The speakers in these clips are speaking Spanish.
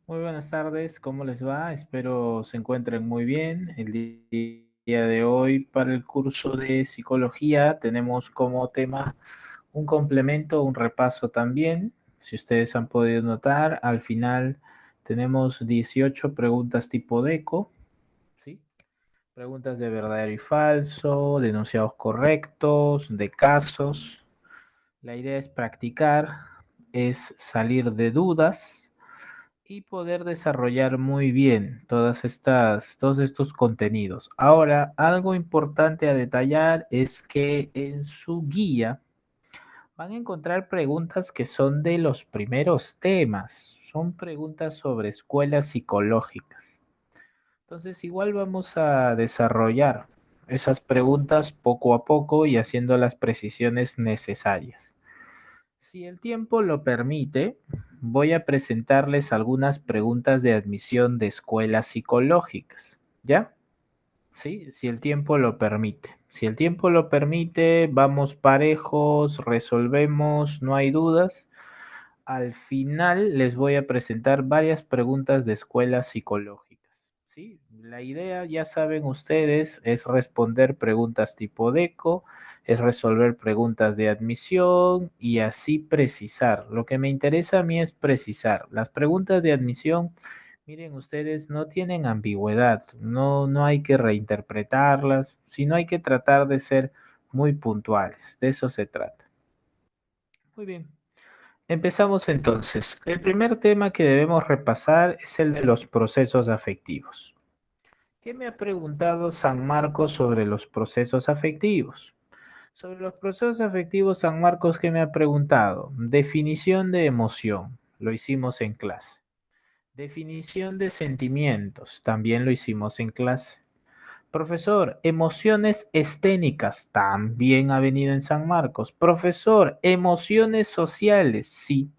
Muy buenas tardes, ¿cómo les va? Espero se encuentren muy bien. El día de hoy para el curso de psicología tenemos como tema un complemento, un repaso también. Si ustedes han podido notar, al final tenemos 18 preguntas tipo DECO, ¿sí? Preguntas de verdadero y falso, de enunciados correctos, de casos. La idea es practicar, es salir de dudas y poder desarrollar muy bien todos estos contenidos. Ahora, algo importante a detallar es que en su guía van a encontrar preguntas que son de los primeros temas. Son preguntas sobre escuelas psicológicas. Entonces, igual vamos a desarrollar esas preguntas poco a poco y haciendo las precisiones necesarias. Si el tiempo lo permite, voy a presentarles algunas preguntas de admisión de escuelas psicológicas. ¿Ya? Sí, si el tiempo lo permite. Si el tiempo lo permite, vamos parejos, resolvemos, no hay dudas. Al final les voy a presentar varias preguntas de escuelas psicológicas. ¿Sí? La idea, ya saben ustedes, es responder preguntas tipo DECO, es resolver preguntas de admisión y así precisar. Lo que me interesa a mí es precisar. Las preguntas de admisión, miren ustedes, no tienen ambigüedad, no hay que reinterpretarlas, sino hay que tratar de ser muy puntuales. De eso se trata. Muy bien. Empezamos entonces. El primer tema que debemos repasar es el de los procesos afectivos. ¿Qué me ha preguntado San Marcos sobre los procesos afectivos? Sobre los procesos afectivos, San Marcos, ¿qué me ha preguntado? Definición de emoción, lo hicimos en clase. Definición de sentimientos, también lo hicimos en clase. Profesor, emociones esténicas, también ha venido en San Marcos. Profesor, emociones sociales, sí.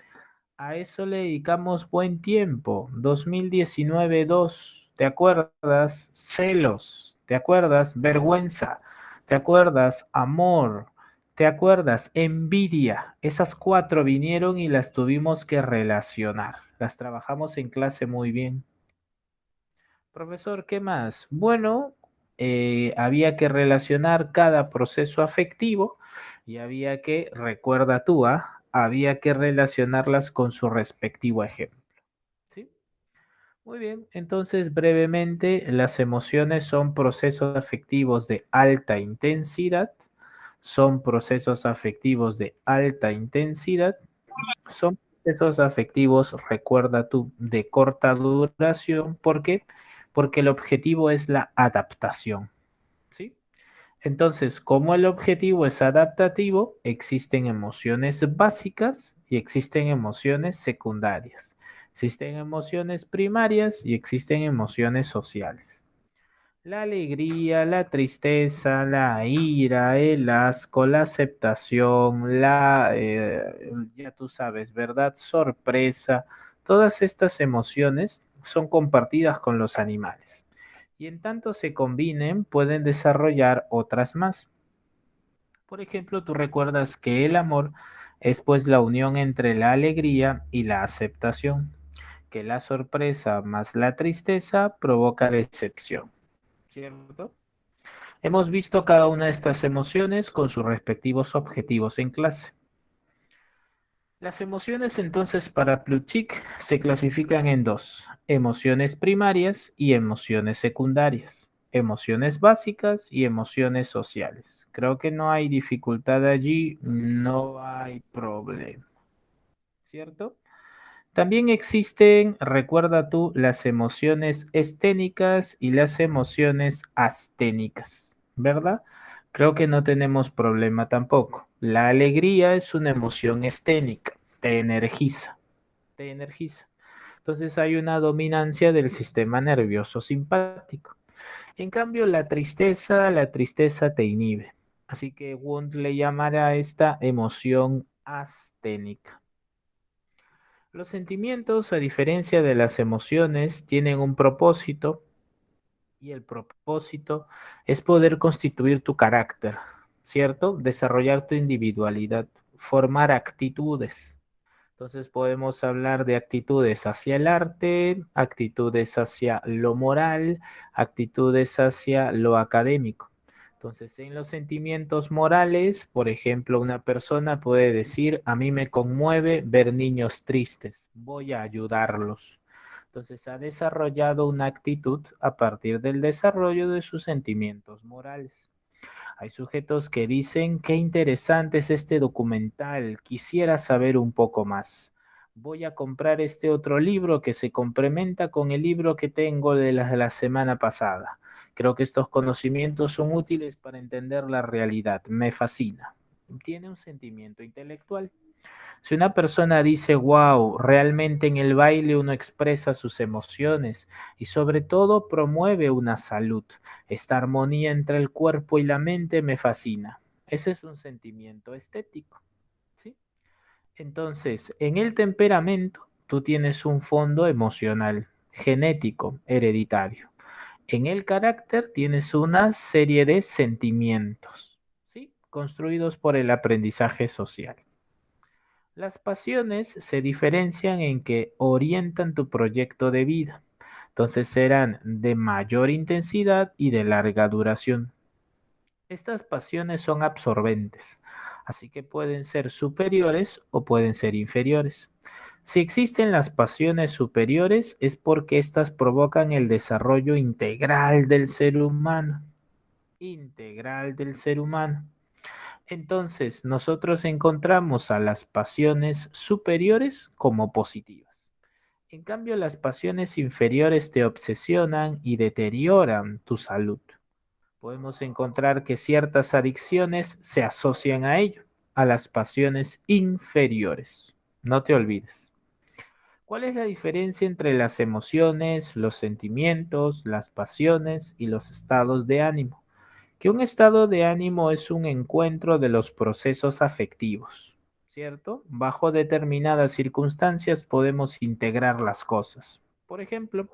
A eso le dedicamos buen tiempo. 2019-2. ¿Te acuerdas? Celos. ¿Te acuerdas? Vergüenza. ¿Te acuerdas? Amor. ¿Te acuerdas? Envidia. Esas cuatro vinieron y las tuvimos que relacionar. Las trabajamos en clase muy bien. Profesor, ¿qué más? Bueno, había que relacionar cada proceso afectivo y había que, recuerda tú, había que relacionarlas con su respectivo ejemplo. ¿Sí? Muy bien, entonces brevemente, las emociones son procesos afectivos de alta intensidad, son procesos afectivos de alta intensidad, son procesos afectivos, recuerda tú, de corta duración. ¿Por qué? Porque el objetivo es la adaptación. ¿Sí? Entonces, como el objetivo es adaptativo, existen emociones básicas y existen emociones secundarias. Existen emociones primarias y existen emociones sociales. La alegría, la tristeza, la ira, el asco, la aceptación, ya tú sabes, ¿verdad? Sorpresa, todas estas emociones son compartidas con los animales. Y en tanto se combinen, pueden desarrollar otras más. Por ejemplo, tú recuerdas que el amor es pues la unión entre la alegría y la aceptación, que la sorpresa más la tristeza provoca decepción, ¿cierto? Hemos visto cada una de estas emociones con sus respectivos objetivos en clase. Las emociones entonces para Plutchik se clasifican en dos, emociones primarias y emociones secundarias, emociones básicas y emociones sociales. Creo que no hay dificultad allí, no hay problema, ¿cierto? También existen, recuerda tú, las emociones esténicas y las emociones asténicas, ¿verdad? Creo que no tenemos problema tampoco. La alegría es una emoción esténica, te energiza, te energiza. Entonces hay una dominancia del sistema nervioso simpático. En cambio, la tristeza te inhibe. Así que Wundt le llamará a esta emoción asténica. Los sentimientos, a diferencia de las emociones, tienen un propósito y el propósito es poder constituir tu carácter, ¿cierto? Desarrollar tu individualidad, formar actitudes. Entonces podemos hablar de actitudes hacia el arte, actitudes hacia lo moral, actitudes hacia lo académico. Entonces, en los sentimientos morales, por ejemplo, una persona puede decir, a mí me conmueve ver niños tristes, voy a ayudarlos. Entonces, ha desarrollado una actitud a partir del desarrollo de sus sentimientos morales. Hay sujetos que dicen, qué interesante es este documental, quisiera saber un poco más. Voy a comprar este otro libro que se complementa con el libro que tengo de la semana pasada. Creo que estos conocimientos son útiles para entender la realidad. Me fascina. Tiene un sentimiento intelectual. Si una persona dice, wow, realmente en el baile uno expresa sus emociones y sobre todo promueve una salud, esta armonía entre el cuerpo y la mente me fascina. Ese es un sentimiento estético, ¿sí? Entonces, en el temperamento, tú tienes un fondo emocional, genético, hereditario. En el carácter tienes una serie de sentimientos, ¿sí? Construidos por el aprendizaje social. Las pasiones se diferencian en que orientan tu proyecto de vida. Entonces serán de mayor intensidad y de larga duración. Estas pasiones son absorbentes, así que pueden ser superiores o pueden ser inferiores. Si existen las pasiones superiores es porque éstas provocan el desarrollo integral del ser humano. Integral del ser humano. Entonces, nosotros encontramos a las pasiones superiores como positivas. En cambio, las pasiones inferiores te obsesionan y deterioran tu salud. Podemos encontrar que ciertas adicciones se asocian a ello, a las pasiones inferiores. No te olvides. ¿Cuál es la diferencia entre las emociones, los sentimientos, las pasiones y los estados de ánimo? Que un estado de ánimo es un encuentro de los procesos afectivos, ¿cierto? Bajo determinadas circunstancias podemos integrar las cosas. Por ejemplo,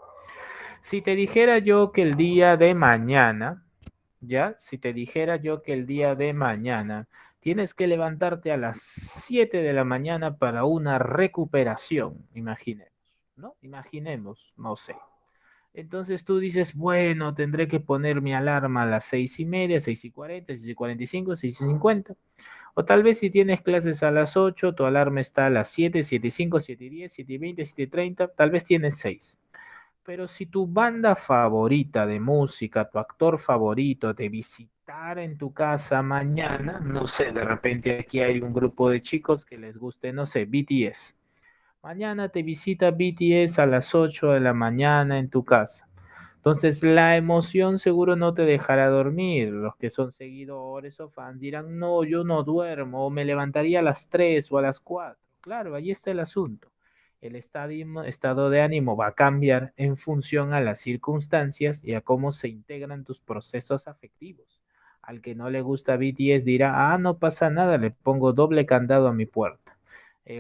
si te dijera yo que el día de mañana, ¿ya? Si te dijera yo que el día de mañana tienes que levantarte a las 7 de la mañana para una recuperación, imaginemos, ¿no? Imaginemos, no sé. Entonces tú dices, bueno, tendré que poner mi alarma a las 6:30, 6:40, 6:45, 6:50. O tal vez si tienes clases a las 8, tu alarma está a las 7, 7:05, 7:10, 7:20, 7:30, tal vez tienes 6. Pero si tu banda favorita de música, tu actor favorito, te visitara en tu casa mañana, no sé, de repente aquí hay un grupo de chicos que les guste, no sé, BTS. Mañana te visita BTS a las 8 de la mañana en tu casa. Entonces la emoción seguro no te dejará dormir. Los que son seguidores o fans dirán, no, yo no duermo, o me levantaría a las 3 o a las 4. Claro, ahí está el asunto. El estado de ánimo va a cambiar en función a las circunstancias y a cómo se integran tus procesos afectivos. Al que no le gusta BTS dirá, ah, no pasa nada, le pongo doble candado a mi puerta.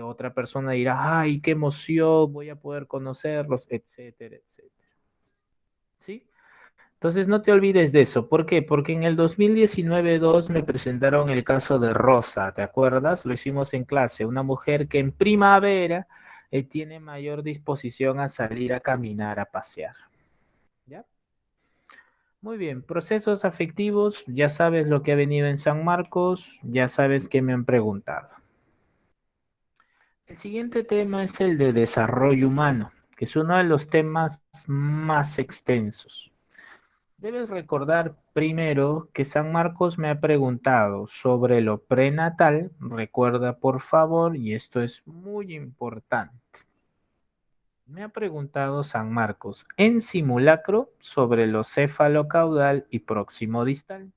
Otra persona dirá, ay, qué emoción, voy a poder conocerlos, etcétera, etcétera. ¿Sí? Entonces no te olvides de eso. ¿Por qué? Porque en el 2019-2 me presentaron el caso de Rosa, ¿te acuerdas? Lo hicimos en clase. Una mujer que en primavera tiene mayor disposición a salir a caminar, a pasear. ¿Ya? Muy bien, procesos afectivos, ya sabes lo que ha venido en San Marcos, ya sabes qué me han preguntado. El siguiente tema es el de desarrollo humano, que es uno de los temas más extensos. Debes recordar primero que San Marcos me ha preguntado sobre lo prenatal. Recuerda, por favor, y esto es muy importante. Me ha preguntado San Marcos en simulacro sobre lo cefalocaudal y próximo distal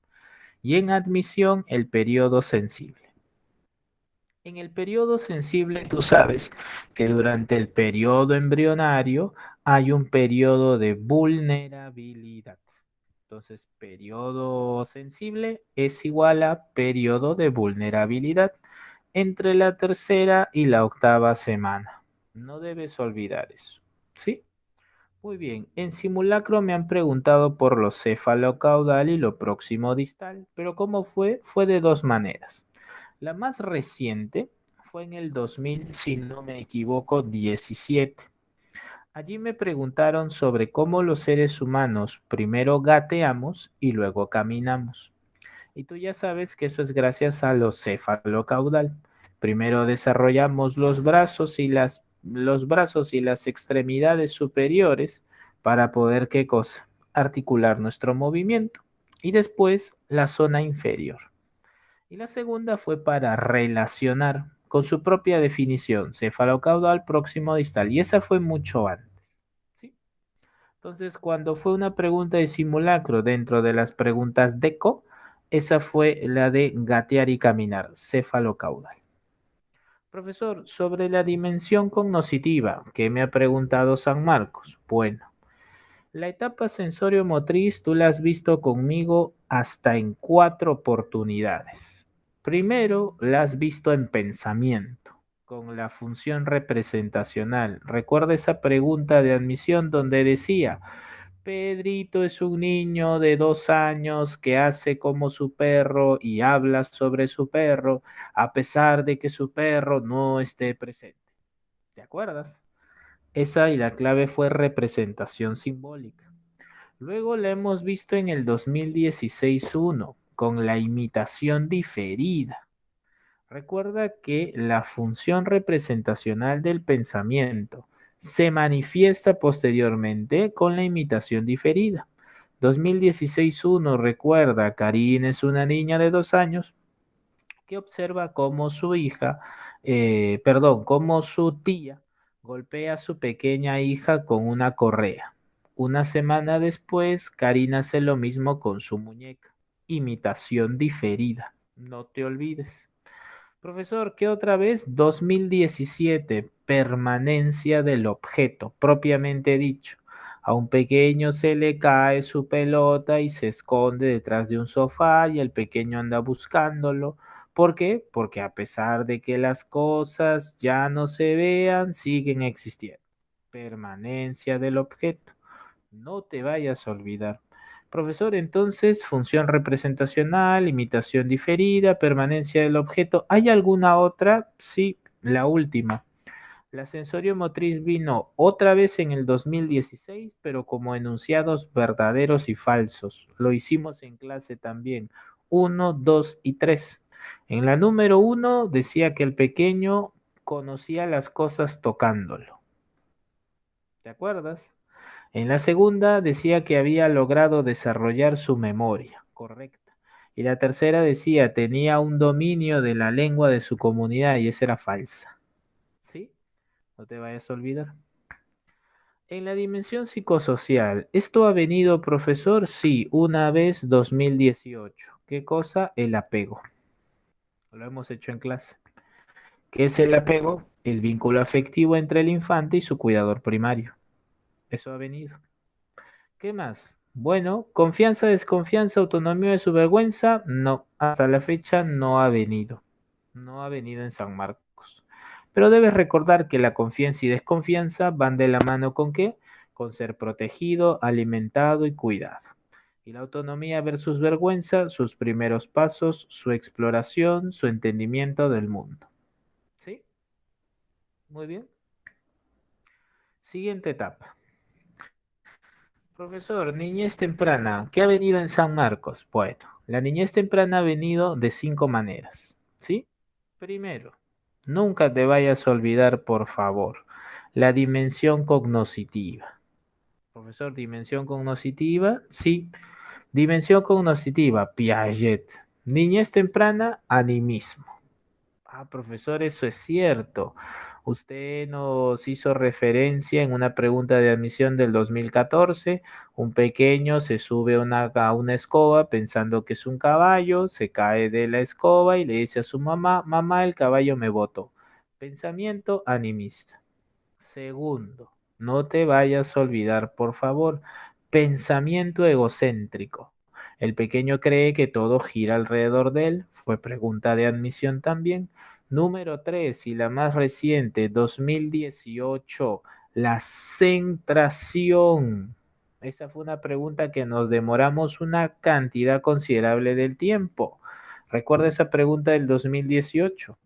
y en admisión el periodo sensible. En el periodo sensible, tú sabes que durante el periodo embrionario hay un periodo de vulnerabilidad. Entonces, periodo sensible es igual a periodo de vulnerabilidad entre la tercera y la octava semana. No debes olvidar eso. ¿Sí? Muy bien. En simulacro me han preguntado por lo cefalocaudal y lo próximo distal, pero ¿cómo fue? Fue de dos maneras. La más reciente fue en el 2000, si no me equivoco, 17. Allí me preguntaron sobre cómo los seres humanos primero gateamos y luego caminamos. Y tú ya sabes que eso es gracias a lo cefalocaudal. Primero desarrollamos los brazos y las extremidades superiores para poder, ¿qué cosa? Articular nuestro movimiento. Y después la zona inferior. Y la segunda fue para relacionar con su propia definición, cefalocaudal próximo distal. Y esa fue mucho antes. ¿Sí? Entonces, cuando fue una pregunta de simulacro dentro de las preguntas DECO, esa fue la de gatear y caminar, cefalocaudal. Profesor, sobre la dimensión cognoscitiva que me ha preguntado San Marcos. Bueno, la etapa sensorio-motriz tú la has visto conmigo hasta en 4 oportunidades. Primero, la has visto en pensamiento, con la función representacional. Recuerda esa pregunta de admisión donde decía, Pedrito es un niño de 2 años que hace como su perro y habla sobre su perro, a pesar de que su perro no esté presente. ¿Te acuerdas? Esa y la clave fue representación simbólica. Luego la hemos visto en el 2016-1 con la imitación diferida. Recuerda que la función representacional del pensamiento se manifiesta posteriormente con la imitación diferida. 2016-1 recuerda, Karina es una niña de 2 años que observa cómo su cómo su tía golpea a su pequeña hija con una correa. Una semana después, Karina hace lo mismo con su muñeca. Imitación diferida. No te olvides. Profesor, ¿qué otra vez? 2017, permanencia del objeto, propiamente dicho. A un pequeño se le cae su pelota y se esconde detrás de un sofá y el pequeño anda buscándolo. ¿Por qué? Porque a pesar de que las cosas ya no se vean, siguen existiendo. Permanencia del objeto. No te vayas a olvidar. Profesor, entonces, función representacional, imitación diferida, permanencia del objeto. ¿Hay alguna otra? Sí, la última. La sensorio motriz vino otra vez en el 2016, pero como enunciados verdaderos y falsos. Lo hicimos en clase también. 1, 2 y 3. En la número 1 decía que el pequeño conocía las cosas tocándolo. ¿Te acuerdas? En la segunda decía que había logrado desarrollar su memoria, correcta. Y la tercera decía tenía un dominio de la lengua de su comunidad y esa era falsa. ¿Sí? No te vayas a olvidar. En la dimensión psicosocial, ¿esto ha venido, profesor? Sí, una vez 2018. ¿Qué cosa? El apego. Lo hemos hecho en clase. ¿Qué es el apego? El vínculo afectivo entre el infante y su cuidador primario. Eso ha venido. ¿Qué más? Bueno, confianza, desconfianza, autonomía de su vergüenza. No, hasta la fecha no ha venido. No ha venido en San Marcos. Pero debes recordar que la confianza y desconfianza van de la mano con qué? Con ser protegido, alimentado y cuidado. Y la autonomía versus vergüenza, sus primeros pasos, su exploración, su entendimiento del mundo. ¿Sí? Muy bien. Siguiente etapa. Profesor, niñez temprana, ¿qué ha venido en San Marcos? Bueno, la niñez temprana ha venido de 5 maneras, ¿sí? Primero, nunca te vayas a olvidar, por favor, la dimensión cognoscitiva. Profesor, dimensión cognoscitiva, sí. Dimensión cognoscitiva, Piaget. Niñez temprana, animismo. Ah, profesor, eso es cierto. Usted nos hizo referencia en una pregunta de admisión del 2014. Un pequeño se sube a una escoba pensando que es un caballo, se cae de la escoba y le dice a su mamá, mamá, el caballo me botó. Pensamiento animista. Segundo, no te vayas a olvidar, por favor, pensamiento egocéntrico. El pequeño cree que todo gira alrededor de él. Fue pregunta de admisión también. Número 3 y la más reciente, 2018, la centración. Esa fue una pregunta que nos demoramos una cantidad considerable del tiempo. ¿Recuerda esa pregunta del 2018?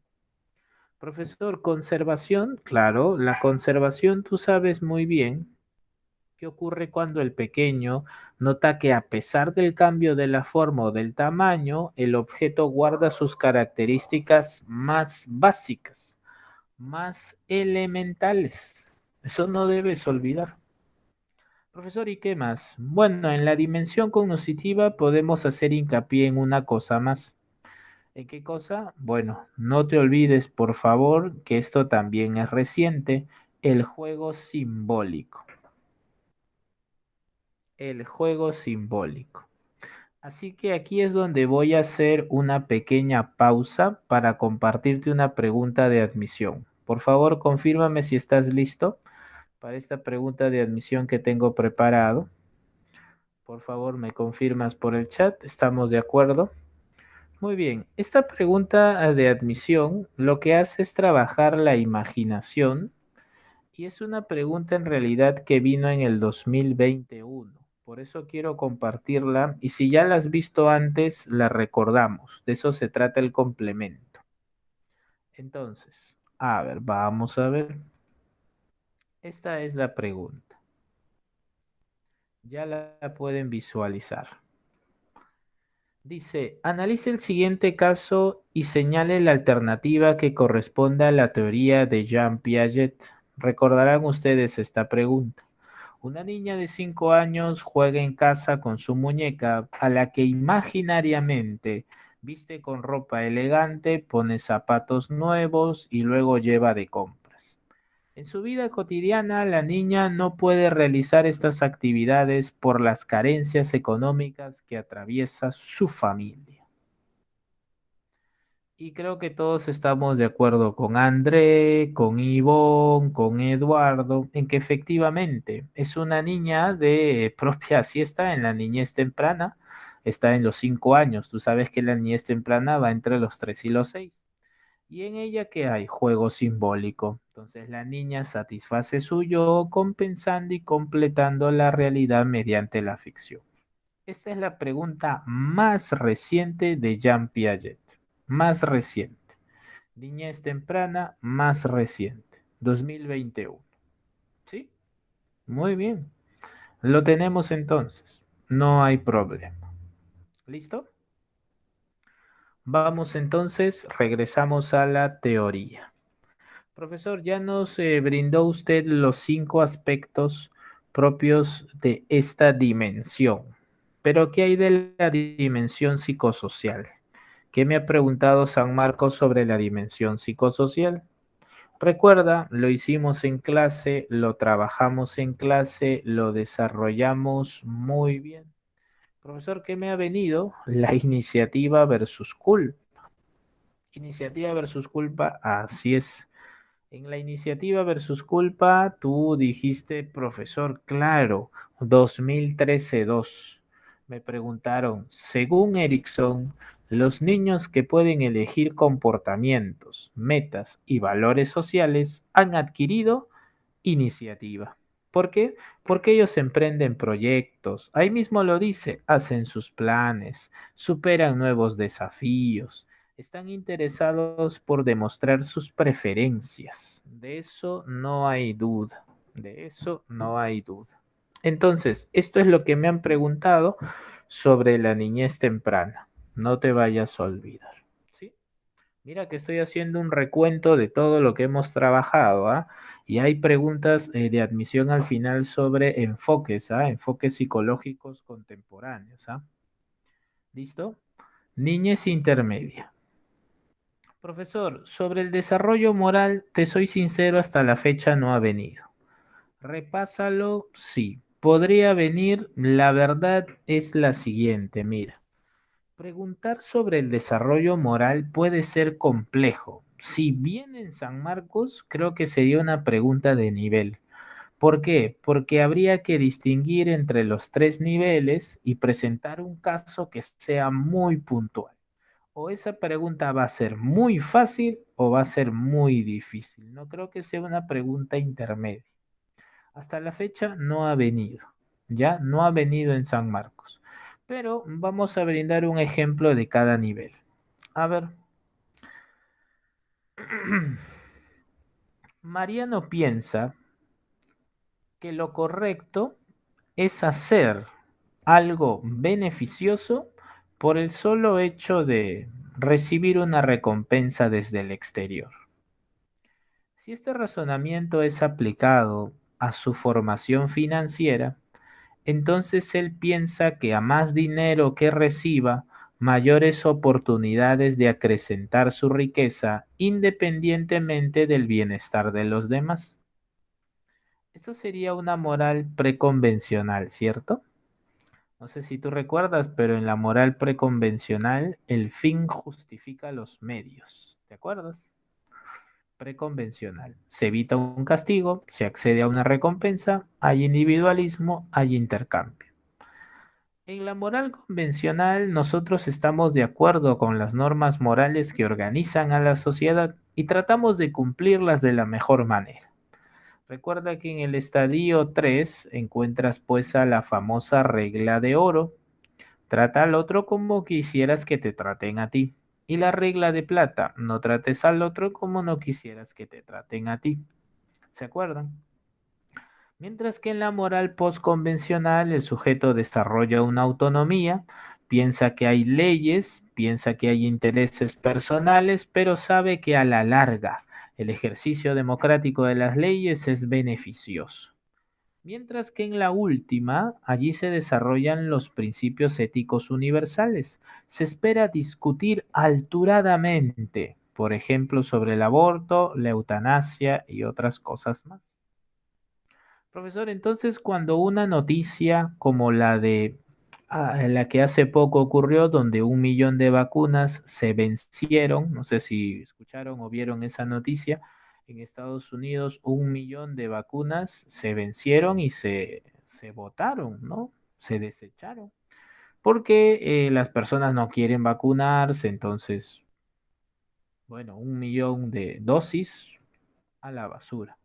Profesor, conservación, claro, la conservación tú sabes muy bien qué ocurre cuando el pequeño nota que a pesar del cambio de la forma o del tamaño, el objeto guarda sus características más básicas, más elementales. Eso no debes olvidar. Profesor, ¿y qué más? Bueno, en la dimensión cognitiva podemos hacer hincapié en una cosa más. ¿En qué cosa? Bueno, no te olvides, por favor, que esto también es reciente, el juego simbólico. El juego simbólico. Así que aquí es donde voy a hacer una pequeña pausa para compartirte una pregunta de admisión. Por favor, confírmame si estás listo para esta pregunta de admisión que tengo preparado. Por favor, me confirmas por el chat. ¿Estamos de acuerdo? Muy bien. Esta pregunta de admisión lo que hace es trabajar la imaginación y es una pregunta en realidad que vino en el 2021. Por eso quiero compartirla y si ya la has visto antes, la recordamos. De eso se trata el complemento. Entonces, a ver, vamos a ver. Esta es la pregunta. Ya la pueden visualizar. Dice, analice el siguiente caso y señale la alternativa que corresponda a la teoría de Jean Piaget. Recordarán ustedes esta pregunta. Una niña de 5 años juega en casa con su muñeca, a la que imaginariamente viste con ropa elegante, pone zapatos nuevos y luego lleva de compras. En su vida cotidiana, la niña no puede realizar estas actividades por las carencias económicas que atraviesa su familia. Y creo que todos estamos de acuerdo con André, con Ivonne, con Eduardo, en que efectivamente es una niña de propia siesta en la niñez temprana, está en los 5 años. Tú sabes que la niñez temprana va entre los 3 y los 6. Y en ella que hay juego simbólico. Entonces la niña satisface su yo compensando y completando la realidad mediante la ficción. Esta es la pregunta más reciente de Jean Piaget. Más reciente. Niñez temprana, más reciente. 2021. ¿Sí? Muy bien. Lo tenemos entonces. No hay problema. ¿Listo? Vamos entonces, regresamos a la teoría. Profesor, ya nos brindó usted los 5 aspectos propios de esta dimensión. Pero ¿qué hay de la dimensión psicosocial? ¿Qué me ha preguntado San Marcos sobre la dimensión psicosocial? Recuerda, lo hicimos en clase, lo trabajamos en clase, lo desarrollamos muy bien. Profesor, ¿qué me ha venido? La iniciativa versus culpa. Iniciativa versus culpa, así es. En la iniciativa versus culpa, tú dijiste, profesor, claro, 2013-2. Me preguntaron, según Erickson, los niños que pueden elegir comportamientos, metas y valores sociales han adquirido iniciativa. ¿Por qué? Porque ellos emprenden proyectos, ahí mismo lo dice, hacen sus planes, superan nuevos desafíos, están interesados por demostrar sus preferencias. De eso no hay duda. De eso no hay duda. Entonces, esto es lo que me han preguntado sobre la niñez temprana. No te vayas a olvidar. ¿Sí? Mira que estoy haciendo un recuento de todo lo que hemos trabajado, ¿ah? Y hay preguntas de admisión al final sobre enfoques, ¿ah? Enfoques psicológicos contemporáneos, ¿ah? ¿Listo? Niñez intermedia. Profesor, sobre el desarrollo moral, te soy sincero, hasta la fecha no ha venido. Repásalo, sí. Podría venir, la verdad es la siguiente, mira. Preguntar sobre el desarrollo moral puede ser complejo. Si bien en San Marcos, creo que sería una pregunta de nivel. ¿Por qué? Porque habría que distinguir entre los 3 niveles y presentar un caso que sea muy puntual. O esa pregunta va a ser muy fácil o va a ser muy difícil. No creo que sea una pregunta intermedia. Hasta la fecha no ha venido, ya no ha venido en San Marcos. Pero vamos a brindar un ejemplo de cada nivel. A ver, Mariano piensa que lo correcto es hacer algo beneficioso por el solo hecho de recibir una recompensa desde el exterior. Si este razonamiento es aplicado a su formación financiera, entonces él piensa que a más dinero que reciba, mayores oportunidades de acrecentar su riqueza independientemente del bienestar de los demás. Esto sería una moral preconvencional, ¿cierto? No sé si tú recuerdas, pero en la moral preconvencional el fin justifica los medios. ¿Te acuerdas? Preconvencional. Se evita un castigo, se accede a una recompensa, hay individualismo, hay intercambio. En la moral convencional nosotros estamos de acuerdo con las normas morales que organizan a la sociedad y tratamos de cumplirlas de la mejor manera. Recuerda que en el estadio 3 encuentras pues a la famosa regla de oro. Trata al otro como quisieras que te traten a ti. Y la regla de plata, no trates al otro como no quisieras que te traten a ti. ¿Se acuerdan? Mientras que en la moral postconvencional el sujeto desarrolla una autonomía, piensa que hay leyes, piensa que hay intereses personales, pero sabe que a la larga el ejercicio democrático de las leyes es beneficioso. Mientras que en la última, allí se desarrollan los principios éticos universales. Se espera discutir alturadamente, por ejemplo, sobre el aborto, la eutanasia y otras cosas más. Profesor, entonces cuando una noticia como la de la que hace poco ocurrió, donde 1 millón de vacunas se vencieron, no sé si escucharon o vieron esa noticia, en Estados Unidos 1 millón de vacunas se vencieron y se botaron, ¿no? Se desecharon, porque las personas no quieren vacunarse, entonces, bueno, 1 millón de dosis a la basura.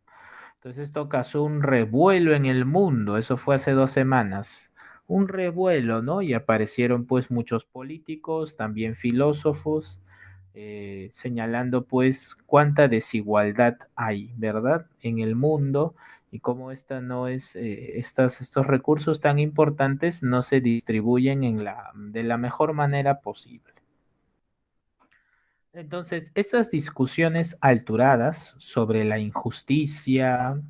Entonces esto causó un revuelo en el mundo, eso fue hace 2 semanas, un revuelo, ¿no? Y aparecieron pues muchos políticos, también filósofos, señalando pues cuánta desigualdad hay, ¿verdad? En el mundo y cómo esta no es, estos recursos tan importantes no se distribuyen de la mejor manera posible. Entonces, esas discusiones alturadas sobre la injusticia,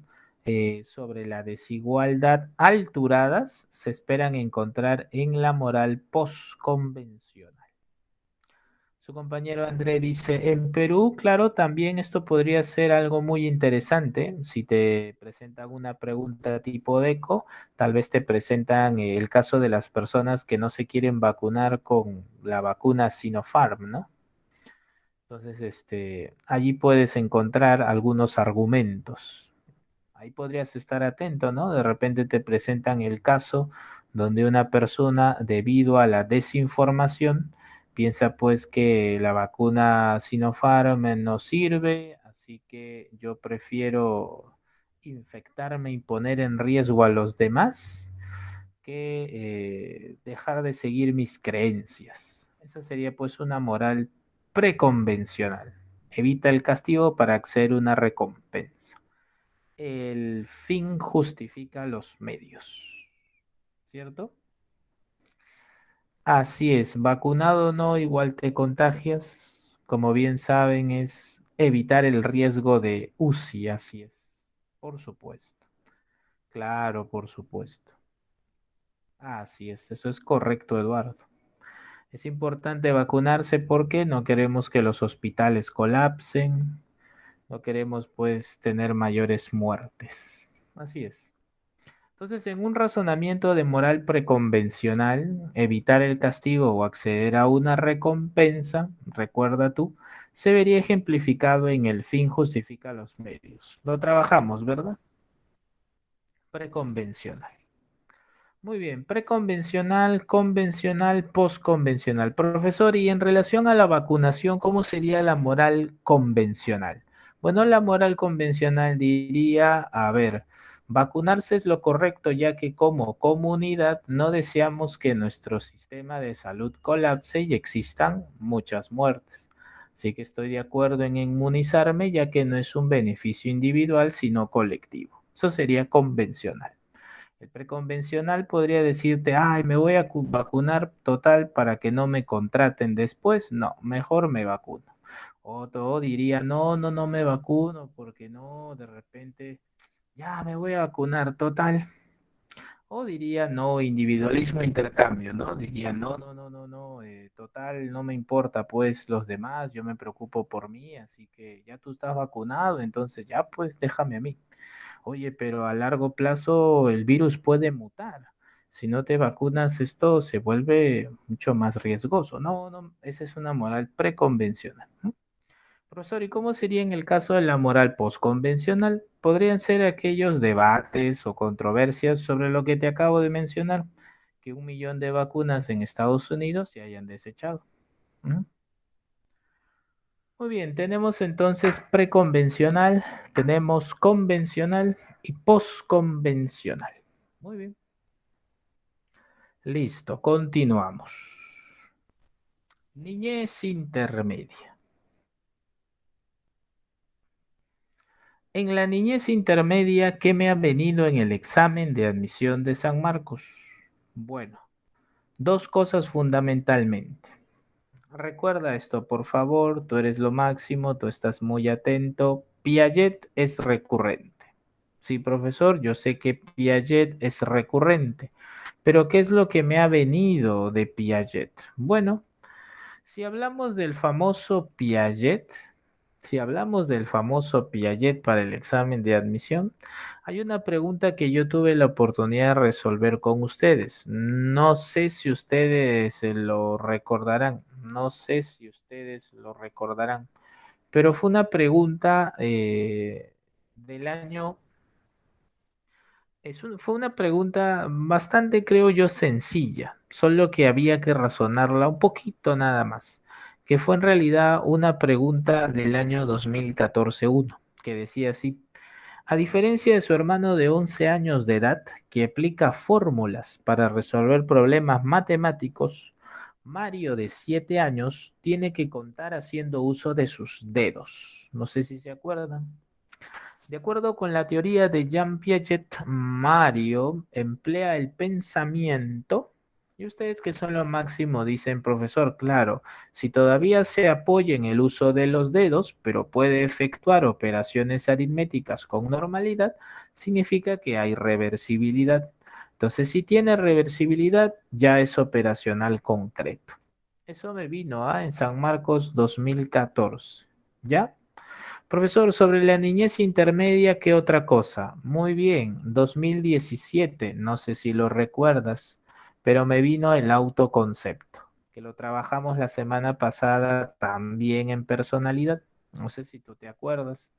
sobre la desigualdad, alturadas, se esperan encontrar en la moral postconvencional. Su compañero André dice, en Perú, claro, también esto podría ser algo muy interesante. Si te presentan una pregunta tipo DECO, tal vez te presentan el caso de las personas que no se quieren vacunar con la vacuna Sinopharm, ¿no? Entonces, allí puedes encontrar algunos argumentos. Ahí podrías estar atento, ¿no? De repente te presentan el caso donde una persona, debido a la desinformación, piensa pues que la vacuna Sinopharm no sirve, así que yo prefiero infectarme y poner en riesgo a los demás que dejar de seguir mis creencias. Esa sería pues una moral preconvencional. Evita el castigo para acceder a una recompensa. El fin justifica los medios, ¿cierto? Así es, vacunado o no, igual te contagias. Como bien saben, es evitar el riesgo de UCI, así es. Por supuesto. Claro, por supuesto. Así es, eso es correcto, Eduardo. Es importante vacunarse porque no queremos que los hospitales colapsen, no queremos pues tener mayores muertes. Así es. Entonces, en un razonamiento de moral preconvencional, evitar el castigo o acceder a una recompensa, recuerda tú, se vería ejemplificado en el fin justifica los medios. Lo trabajamos, ¿verdad? Preconvencional. Muy bien, preconvencional, convencional, postconvencional. Profesor, y en relación a la vacunación, ¿cómo sería la moral convencional? Bueno, la moral convencional diría, a ver, vacunarse es lo correcto, ya que como comunidad no deseamos que nuestro sistema de salud colapse y existan muchas muertes. Así que estoy de acuerdo en inmunizarme, ya que no es un beneficio individual, sino colectivo. Eso sería convencional. El preconvencional podría decirte, ay, me voy a vacunar total para que no me contraten después. No, mejor me vacuno. Otro diría, no, no, no me vacuno porque no, de repente, ya me voy a vacunar total. O diría, no, individualismo, intercambio, ¿no? Diría, no, no, no, no, no, total, no me importa pues los demás, yo me preocupo por mí, así que ya tú estás vacunado, entonces ya pues déjame a mí. Oye, pero a largo plazo el virus puede mutar. Si no te vacunas, esto se vuelve mucho más riesgoso. No, no, esa es una moral preconvencional, ¿no? Profesor, ¿y cómo sería en el caso de la moral postconvencional? Podrían ser aquellos debates o controversias sobre lo que te acabo de mencionar, que 1 millón de vacunas en Estados Unidos se hayan desechado. ¿Mm? Muy bien, tenemos entonces preconvencional, tenemos convencional y postconvencional. Muy bien, listo, continuamos. Niñez intermedia. En la niñez intermedia, ¿qué me ha venido en el examen de admisión de San Marcos? Bueno, dos cosas fundamentalmente. Recuerda esto, por favor, tú eres lo máximo, tú estás muy atento. Piaget es recurrente. Sí, profesor, yo sé que Piaget es recurrente, pero ¿qué es lo que me ha venido de Piaget? Bueno, si hablamos del famoso Piaget, si hablamos del famoso Piaget para el examen de admisión, hay una pregunta que yo tuve la oportunidad de resolver con ustedes. No sé si ustedes se lo recordarán, no sé si ustedes lo recordarán, pero fue una pregunta del año, fue una pregunta bastante, creo yo, sencilla, solo que había que razonarla un poquito nada más, que fue en realidad una pregunta del año 2014-1, que decía así: a diferencia de su hermano de 11 años de edad, que aplica fórmulas para resolver problemas matemáticos, Mario de 7 años tiene que contar haciendo uso de sus dedos. No sé si se acuerdan. De acuerdo con la teoría de Jean Piaget, Mario emplea el pensamiento. Y ustedes que son lo máximo dicen, profesor, claro, si todavía se apoya en el uso de los dedos, pero puede efectuar operaciones aritméticas con normalidad, significa que hay reversibilidad. Entonces, si tiene reversibilidad, ya es operacional concreto. Eso me vino en San Marcos 2014. ¿Ya? Profesor, sobre la niñez intermedia, ¿qué otra cosa? Muy bien, 2017, no sé si lo recuerdas, pero me vino el autoconcepto, que lo trabajamos la semana pasada también en personalidad. No sé si tú te acuerdas.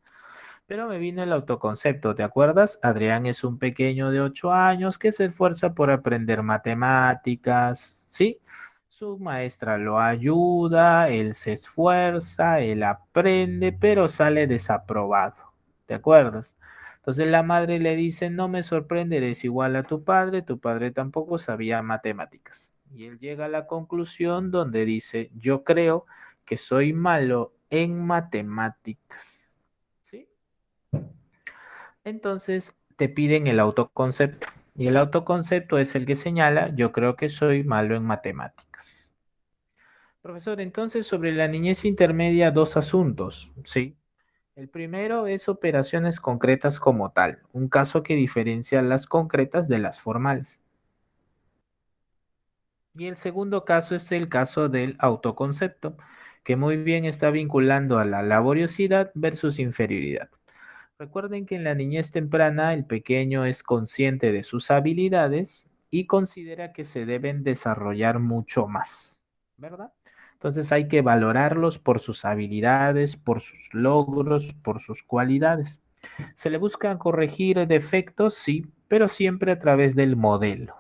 Pero me vino el autoconcepto, ¿te acuerdas? Adrián es un pequeño de 8 años que se esfuerza por aprender matemáticas, ¿sí? Su maestra lo ayuda, él se esfuerza, él aprende, pero sale desaprobado, ¿te acuerdas? Entonces la madre le dice, no me sorprende, eres igual a tu padre tampoco sabía matemáticas. Y él llega a la conclusión donde dice, yo creo que soy malo en matemáticas, ¿sí? Entonces te piden el autoconcepto. Y el autoconcepto es el que señala, yo creo que soy malo en matemáticas. Profesor, entonces sobre la niñez intermedia, dos asuntos, ¿sí? El primero es operaciones concretas como tal, un caso que diferencia las concretas de las formales. Y el segundo caso es el caso del autoconcepto, que muy bien está vinculando a la laboriosidad versus inferioridad. Recuerden que en la niñez temprana el pequeño es consciente de sus habilidades y considera que se deben desarrollar mucho más, ¿verdad? Entonces hay que valorarlos por sus habilidades, por sus logros, por sus cualidades. Se le busca corregir defectos, sí, pero siempre a través del modelo.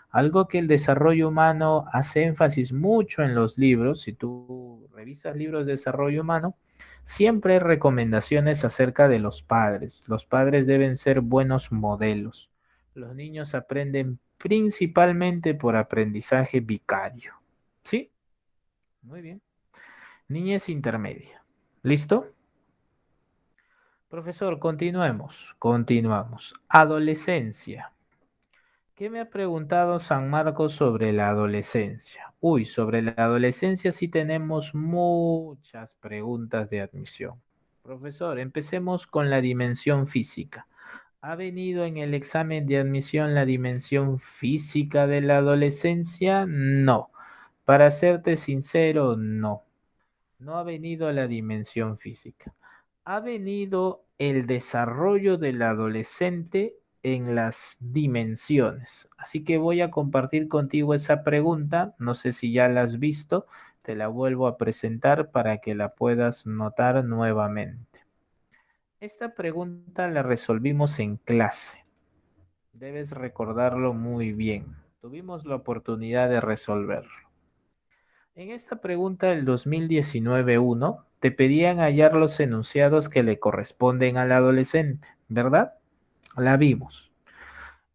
Algo que el desarrollo humano hace énfasis mucho en los libros, si tú revisas libros de desarrollo humano, siempre hay recomendaciones acerca de los padres. Los padres deben ser buenos modelos. Los niños aprenden principalmente por aprendizaje vicario. ¿Sí? Muy bien. Niñez intermedia. ¿Listo? Profesor, continuamos. Adolescencia. ¿Qué me ha preguntado San Marcos sobre la adolescencia? Uy, sobre la adolescencia sí tenemos muchas preguntas de admisión. Profesor, empecemos con la dimensión física. ¿Ha venido en el examen de admisión la dimensión física de la adolescencia? No. Para serte sincero, no. No ha venido la dimensión física. Ha venido el desarrollo del adolescente en las dimensiones. Así que voy a compartir contigo esa pregunta. No sé si ya la has visto. Te la vuelvo a presentar para que la puedas notar nuevamente. Esta pregunta la resolvimos en clase. Debes recordarlo muy bien. Tuvimos la oportunidad de resolverlo. En esta pregunta del 2019-1 te pedían hallar los enunciados que le corresponden al adolescente, ¿verdad? La vimos.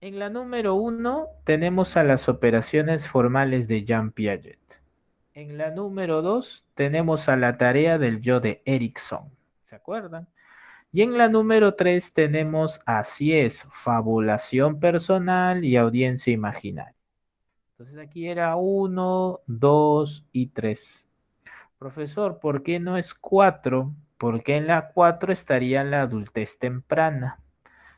En la número 1 tenemos a las operaciones formales de Jean Piaget. En la número 2 tenemos a la tarea del yo de Erickson. ¿Se acuerdan? Y en la número 3 tenemos así es, fabulación personal y audiencia imaginaria. Entonces aquí era uno, 2 y 3. Profesor, ¿por qué no es 4? Porque en la 4 estaría la adultez temprana.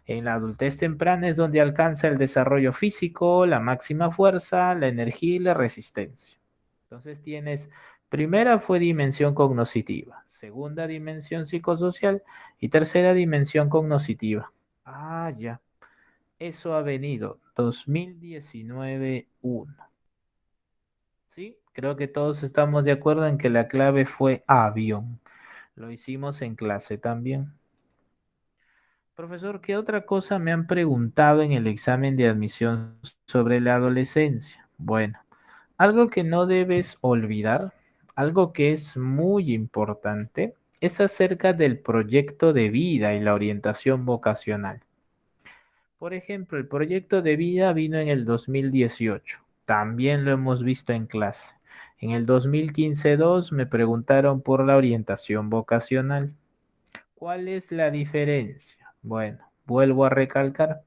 En la adultez temprana es donde alcanza el desarrollo físico, la máxima fuerza, la energía y la resistencia. Entonces tienes, primera fue dimensión cognoscitiva, segunda dimensión psicosocial y tercera dimensión cognoscitiva. Ah, ya. Eso ha venido 2019-1. ¿Sí? Creo que todos estamos de acuerdo en que la clave fue avión. Lo hicimos en clase también. Profesor, ¿qué otra cosa me han preguntado en el examen de admisión sobre la adolescencia? Bueno, algo que no debes olvidar, algo que es muy importante, es acerca del proyecto de vida y la orientación vocacional. Por ejemplo, el proyecto de vida vino en el 2018. También lo hemos visto en clase. En el 2015-2 me preguntaron por la orientación vocacional. ¿Cuál es la diferencia? Bueno, vuelvo a recalcar.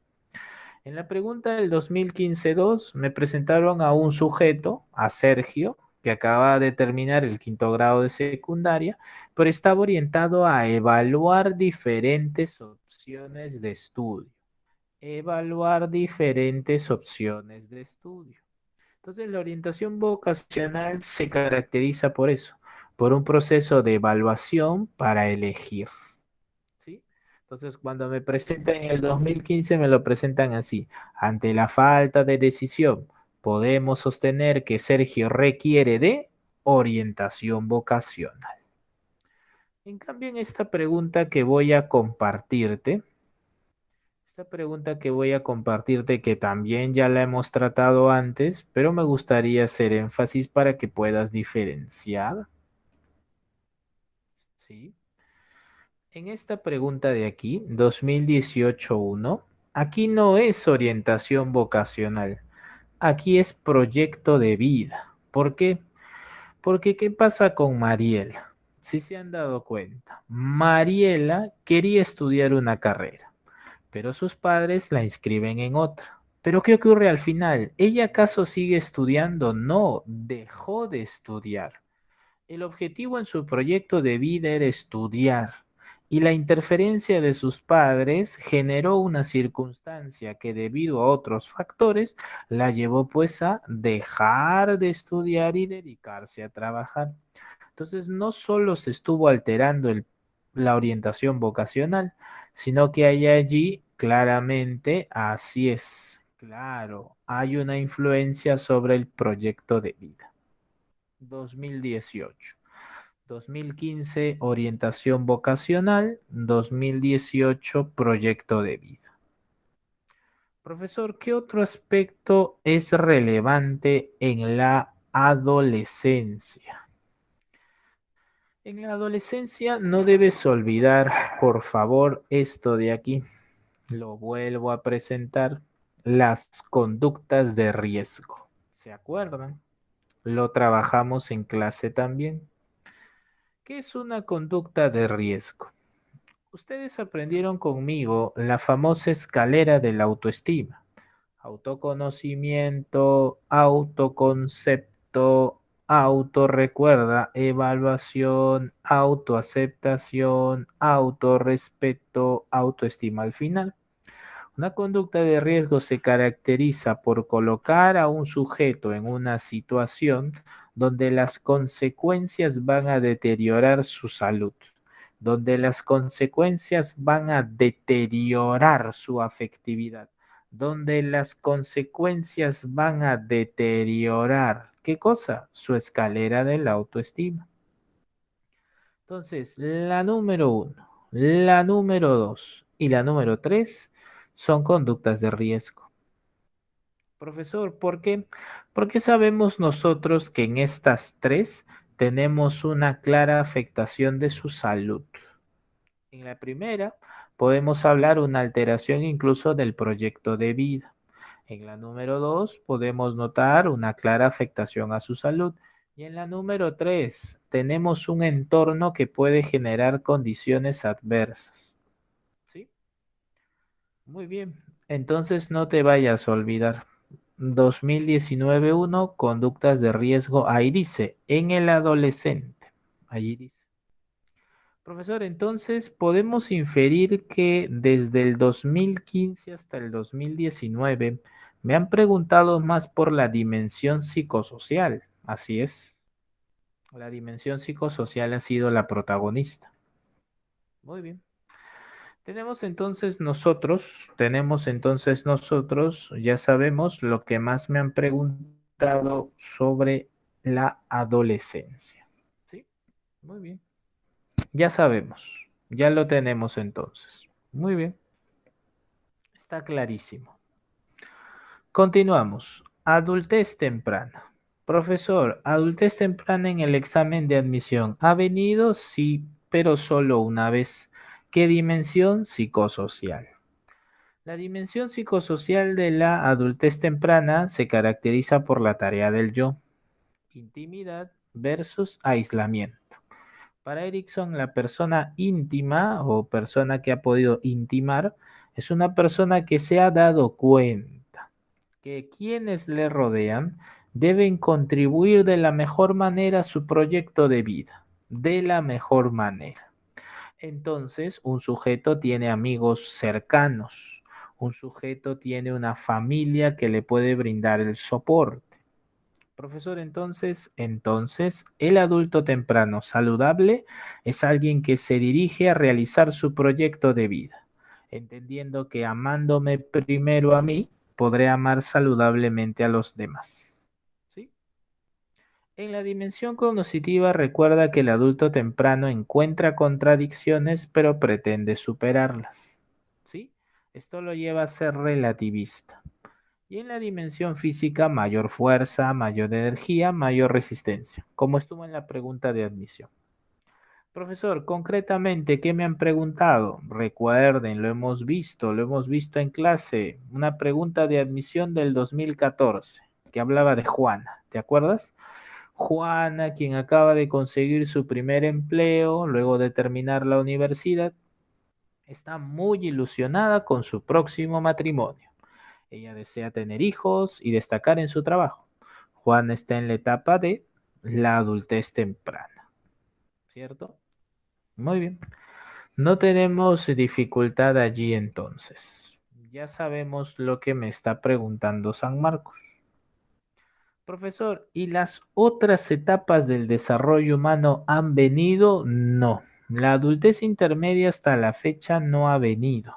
En la pregunta del 2015-2 me presentaron a un sujeto, a Sergio, que acaba de terminar el quinto grado de secundaria, pero estaba orientado a evaluar diferentes opciones de estudio. Evaluar diferentes opciones de estudio. Entonces, la orientación vocacional se caracteriza por eso, por un proceso de evaluación para elegir. ¿Sí? Entonces, cuando me presentan en el 2015, me lo presentan así. Ante la falta de decisión, podemos sostener que Sergio requiere de orientación vocacional. En cambio, en esta pregunta que voy a compartirte, esta pregunta que voy a compartirte, que también ya la hemos tratado antes, pero me gustaría hacer énfasis para que puedas diferenciar. ¿Sí? En esta pregunta de aquí, 2018-1, aquí no es orientación vocacional, aquí es proyecto de vida. ¿Por qué? Porque ¿qué pasa con Mariela? Si se han dado cuenta, Mariela quería estudiar una carrera, pero sus padres la inscriben en otra. ¿Pero qué ocurre al final? ¿Ella acaso sigue estudiando? No, dejó de estudiar. El objetivo en su proyecto de vida era estudiar, y la interferencia de sus padres generó una circunstancia que debido a otros factores la llevó pues a dejar de estudiar y dedicarse a trabajar. Entonces no solo se estuvo alterando la orientación vocacional, sino que hay allí claramente, así es, claro, hay una influencia sobre el proyecto de vida. 2018. 2015, orientación vocacional. 2018, proyecto de vida. Profesor, ¿qué otro aspecto es relevante en la adolescencia? En la adolescencia no debes olvidar, por favor, esto de aquí. Lo vuelvo a presentar. Las conductas de riesgo. ¿Se acuerdan? Lo trabajamos en clase también. ¿Qué es una conducta de riesgo? Ustedes aprendieron conmigo la famosa escalera de la autoestima. Autoconocimiento, autoconcepto, autorrecuerda, evaluación, autoaceptación, autorrespeto, autoestima al final. Una conducta de riesgo se caracteriza por colocar a un sujeto en una situación donde las consecuencias van a deteriorar su salud, donde las consecuencias van a deteriorar su afectividad, donde las consecuencias van a deteriorar, ¿qué cosa? Su escalera de la autoestima. Entonces, la número uno, la número dos y la número tres son conductas de riesgo. Profesor, ¿por qué? Porque sabemos nosotros que en estas tres tenemos una clara afectación de su salud. En la primera, podemos hablar una alteración incluso del proyecto de vida. En la número 2 podemos notar una clara afectación a su salud. Y en la número 3 tenemos un entorno que puede generar condiciones adversas. ¿Sí? Muy bien. Entonces no te vayas a olvidar. 2019-1, conductas de riesgo. Ahí dice, en el adolescente. Allí dice. Profesor, entonces podemos inferir que desde el 2015 hasta el 2019 me han preguntado más por la dimensión psicosocial. Así es, la dimensión psicosocial ha sido la protagonista. Muy bien. Tenemos entonces nosotros, ya sabemos lo que más me han preguntado sobre la adolescencia. ¿Sí? Muy bien. Ya sabemos, ya lo tenemos entonces. Muy bien, está clarísimo. Continuamos. Adultez temprana. Profesor, adultez temprana en el examen de admisión. ¿Ha venido? Sí, pero solo una vez. ¿Qué dimensión? Psicosocial. La dimensión psicosocial de la adultez temprana se caracteriza por la tarea del yo, intimidad versus aislamiento. Para Erickson, la persona íntima o persona que ha podido intimar es una persona que se ha dado cuenta que quienes le rodean deben contribuir de la mejor manera a su proyecto de vida, de la mejor manera. Entonces, un sujeto tiene amigos cercanos, un sujeto tiene una familia que le puede brindar el soporte. Profesor, entonces, el adulto temprano saludable es alguien que se dirige a realizar su proyecto de vida, entendiendo que amándome primero a mí, podré amar saludablemente a los demás. ¿Sí? En la dimensión cognitiva recuerda que el adulto temprano encuentra contradicciones, pero pretende superarlas. ¿Sí? Esto lo lleva a ser relativista. Y en la dimensión física, mayor fuerza, mayor energía, mayor resistencia, como estuvo en la pregunta de admisión. Profesor, concretamente, ¿qué me han preguntado? Recuerden, lo hemos visto en clase, una pregunta de admisión del 2014, que hablaba de Juana, ¿te acuerdas? Juana, quien acaba de conseguir su primer empleo luego de terminar la universidad, está muy ilusionada con su próximo matrimonio. Ella desea tener hijos y destacar en su trabajo. Juan está en la etapa de la adultez temprana, ¿cierto? Muy bien. No tenemos dificultad allí entonces. Ya sabemos lo que me está preguntando San Marcos. Profesor, ¿y las otras etapas del desarrollo humano han venido? No. La adultez intermedia hasta la fecha no ha venido.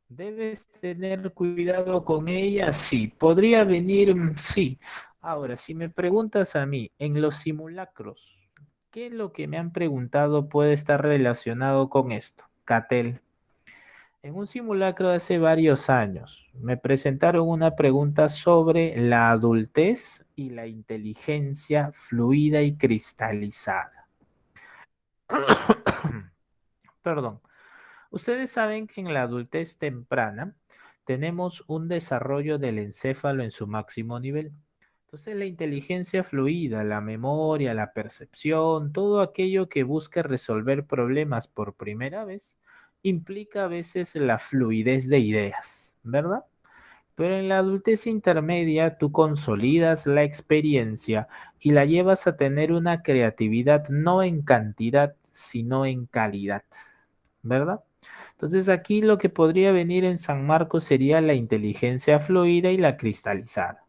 ¿Debes tener cuidado con ella? Sí. ¿Podría venir? Sí. Ahora, si me preguntas a mí, en los simulacros, ¿qué es lo que me han preguntado puede estar relacionado con esto? Catel. En un simulacro de hace varios años, me presentaron una pregunta sobre la adultez y la inteligencia fluida y cristalizada. Perdón. Ustedes saben que en la adultez temprana tenemos un desarrollo del encéfalo en su máximo nivel. Entonces la inteligencia fluida, la memoria, la percepción, todo aquello que busca resolver problemas por primera vez, implica a veces la fluidez de ideas, ¿verdad? Pero en la adultez intermedia tú consolidas la experiencia y la llevas a tener una creatividad no en cantidad, sino en calidad, ¿verdad? Entonces aquí lo que podría venir en San Marcos sería la inteligencia fluida y la cristalizada.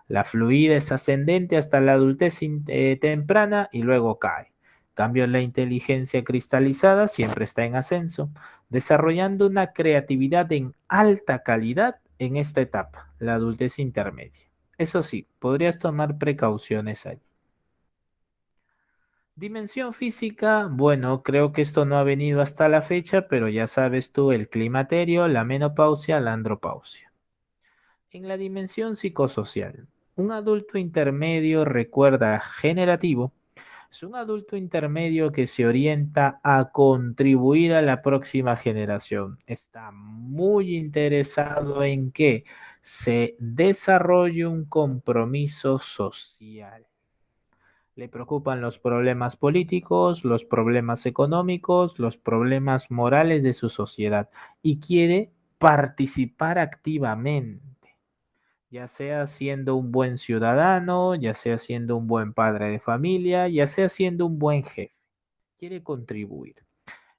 La fluida es ascendente hasta la adultez temprana y luego cae. En cambio, la inteligencia cristalizada siempre está en ascenso, desarrollando una creatividad en alta calidad en esta etapa, la adultez intermedia. Eso sí, podrías tomar precauciones allí. Dimensión física, bueno, creo que esto no ha venido hasta la fecha, pero ya sabes tú, el climaterio, la menopausia, la andropausia. En la dimensión psicosocial, un adulto intermedio recuerda generativo, es un adulto intermedio que se orienta a contribuir a la próxima generación. Está muy interesado en que se desarrolle un compromiso social. Le preocupan los problemas políticos, los problemas económicos, los problemas morales de su sociedad y quiere participar activamente, ya sea siendo un buen ciudadano, ya sea siendo un buen padre de familia, ya sea siendo un buen jefe. Quiere contribuir.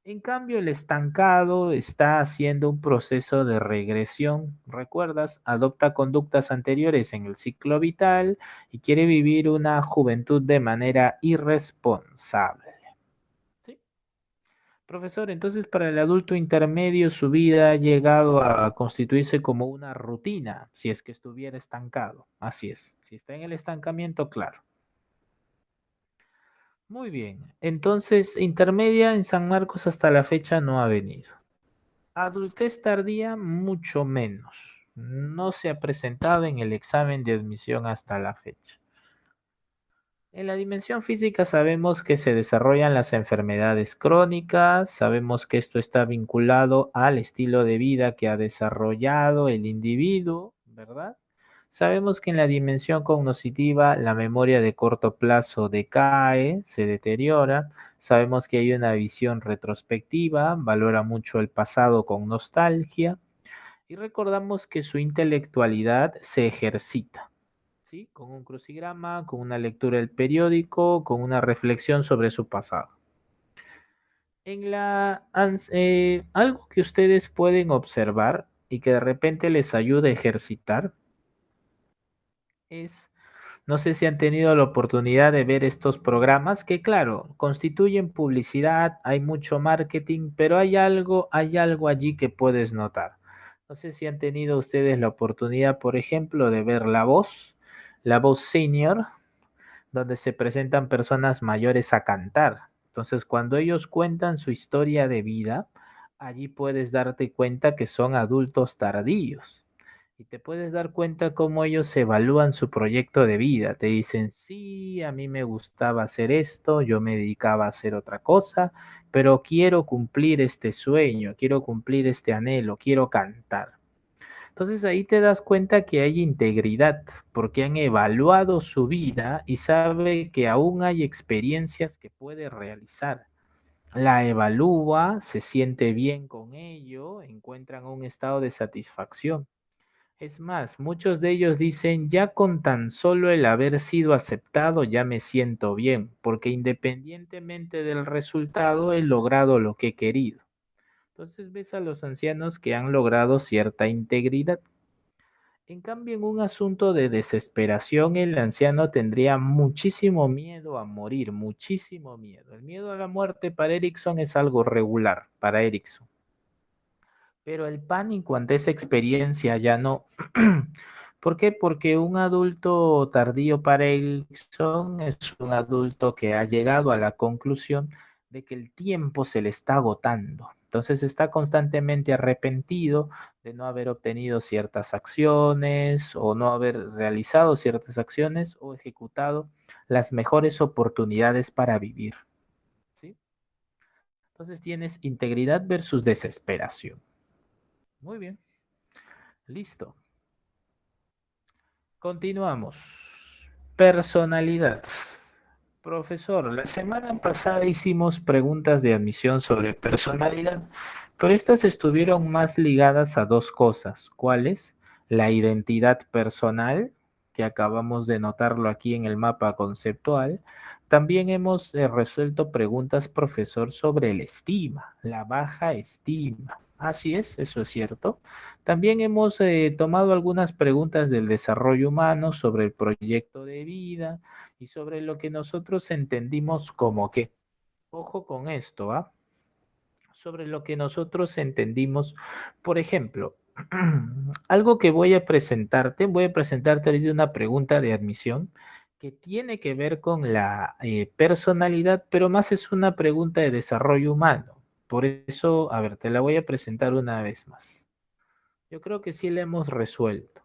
En cambio, el estancado está haciendo un proceso de regresión. ¿Recuerdas? Adopta conductas anteriores en el ciclo vital y quiere vivir una juventud de manera irresponsable. ¿Sí? Profesor, entonces para el adulto intermedio su vida ha llegado a constituirse como una rutina, si es que estuviera estancado. Así es. Si está en el estancamiento, claro. Muy bien. Entonces, intermedia en San Marcos hasta la fecha no ha venido. Adultez tardía, mucho menos. No se ha presentado en el examen de admisión hasta la fecha. En la dimensión física sabemos que se desarrollan las enfermedades crónicas, sabemos que esto está vinculado al estilo de vida que ha desarrollado el individuo, ¿verdad? Sabemos que en la dimensión cognitiva la memoria de corto plazo decae, se deteriora. Sabemos que hay una visión retrospectiva, valora mucho el pasado con nostalgia y recordamos que su intelectualidad se ejercita, ¿sí? Con un crucigrama, con una lectura del periódico, con una reflexión sobre su pasado. Algo que ustedes pueden observar y que de repente les ayuda a ejercitar es, no sé si han tenido la oportunidad de ver estos programas que, claro, constituyen publicidad, hay mucho marketing, pero hay algo allí que puedes notar. No sé si han tenido ustedes la oportunidad, por ejemplo, de ver La Voz Senior, donde se presentan personas mayores a cantar. Entonces, cuando ellos cuentan su historia de vida, allí puedes darte cuenta que son adultos tardíos. Y te puedes dar cuenta cómo ellos evalúan su proyecto de vida. Te dicen, sí, a mí me gustaba hacer esto, yo me dedicaba a hacer otra cosa, pero quiero cumplir este sueño, quiero cumplir este anhelo, quiero cantar. Entonces ahí te das cuenta que hay integridad, porque han evaluado su vida y sabe que aún hay experiencias que puede realizar. La evalúa, se siente bien con ello, encuentran un estado de satisfacción. Es más, muchos de ellos dicen, ya con tan solo el haber sido aceptado, ya me siento bien, porque independientemente del resultado, he logrado lo que he querido. Entonces ves a los ancianos que han logrado cierta integridad. En cambio, en un asunto de desesperación, el anciano tendría muchísimo miedo a morir, muchísimo miedo. El miedo a la muerte para Erickson es algo regular, para Erickson. Pero el pánico ante esa experiencia ya no. ¿Por qué? Porque un adulto tardío para Erickson es un adulto que ha llegado a la conclusión de que el tiempo se le está agotando. Entonces está constantemente arrepentido de no haber obtenido ciertas acciones o no haber realizado ciertas acciones o ejecutado las mejores oportunidades para vivir. ¿Sí? Entonces tienes integridad versus desesperación. Muy bien, listo. Continuamos. Personalidad. Profesor, la semana pasada hicimos preguntas de admisión sobre personalidad, pero estas estuvieron más ligadas a dos cosas. ¿Cuáles? La identidad personal, que acabamos de notarlo aquí en el mapa conceptual. También hemos resuelto preguntas, profesor, sobre el estima, la baja estima. Así es, eso es cierto. También hemos tomado algunas preguntas del desarrollo humano sobre el proyecto de vida y sobre lo que nosotros entendimos como que, ojo con esto, ¿ah? Sobre lo que nosotros entendimos, por ejemplo, algo que voy a presentarte ahorita una pregunta de admisión que tiene que ver con la personalidad, pero más es una pregunta de desarrollo humano. Por eso, a ver, te la voy a presentar una vez más. Yo creo que sí la hemos resuelto,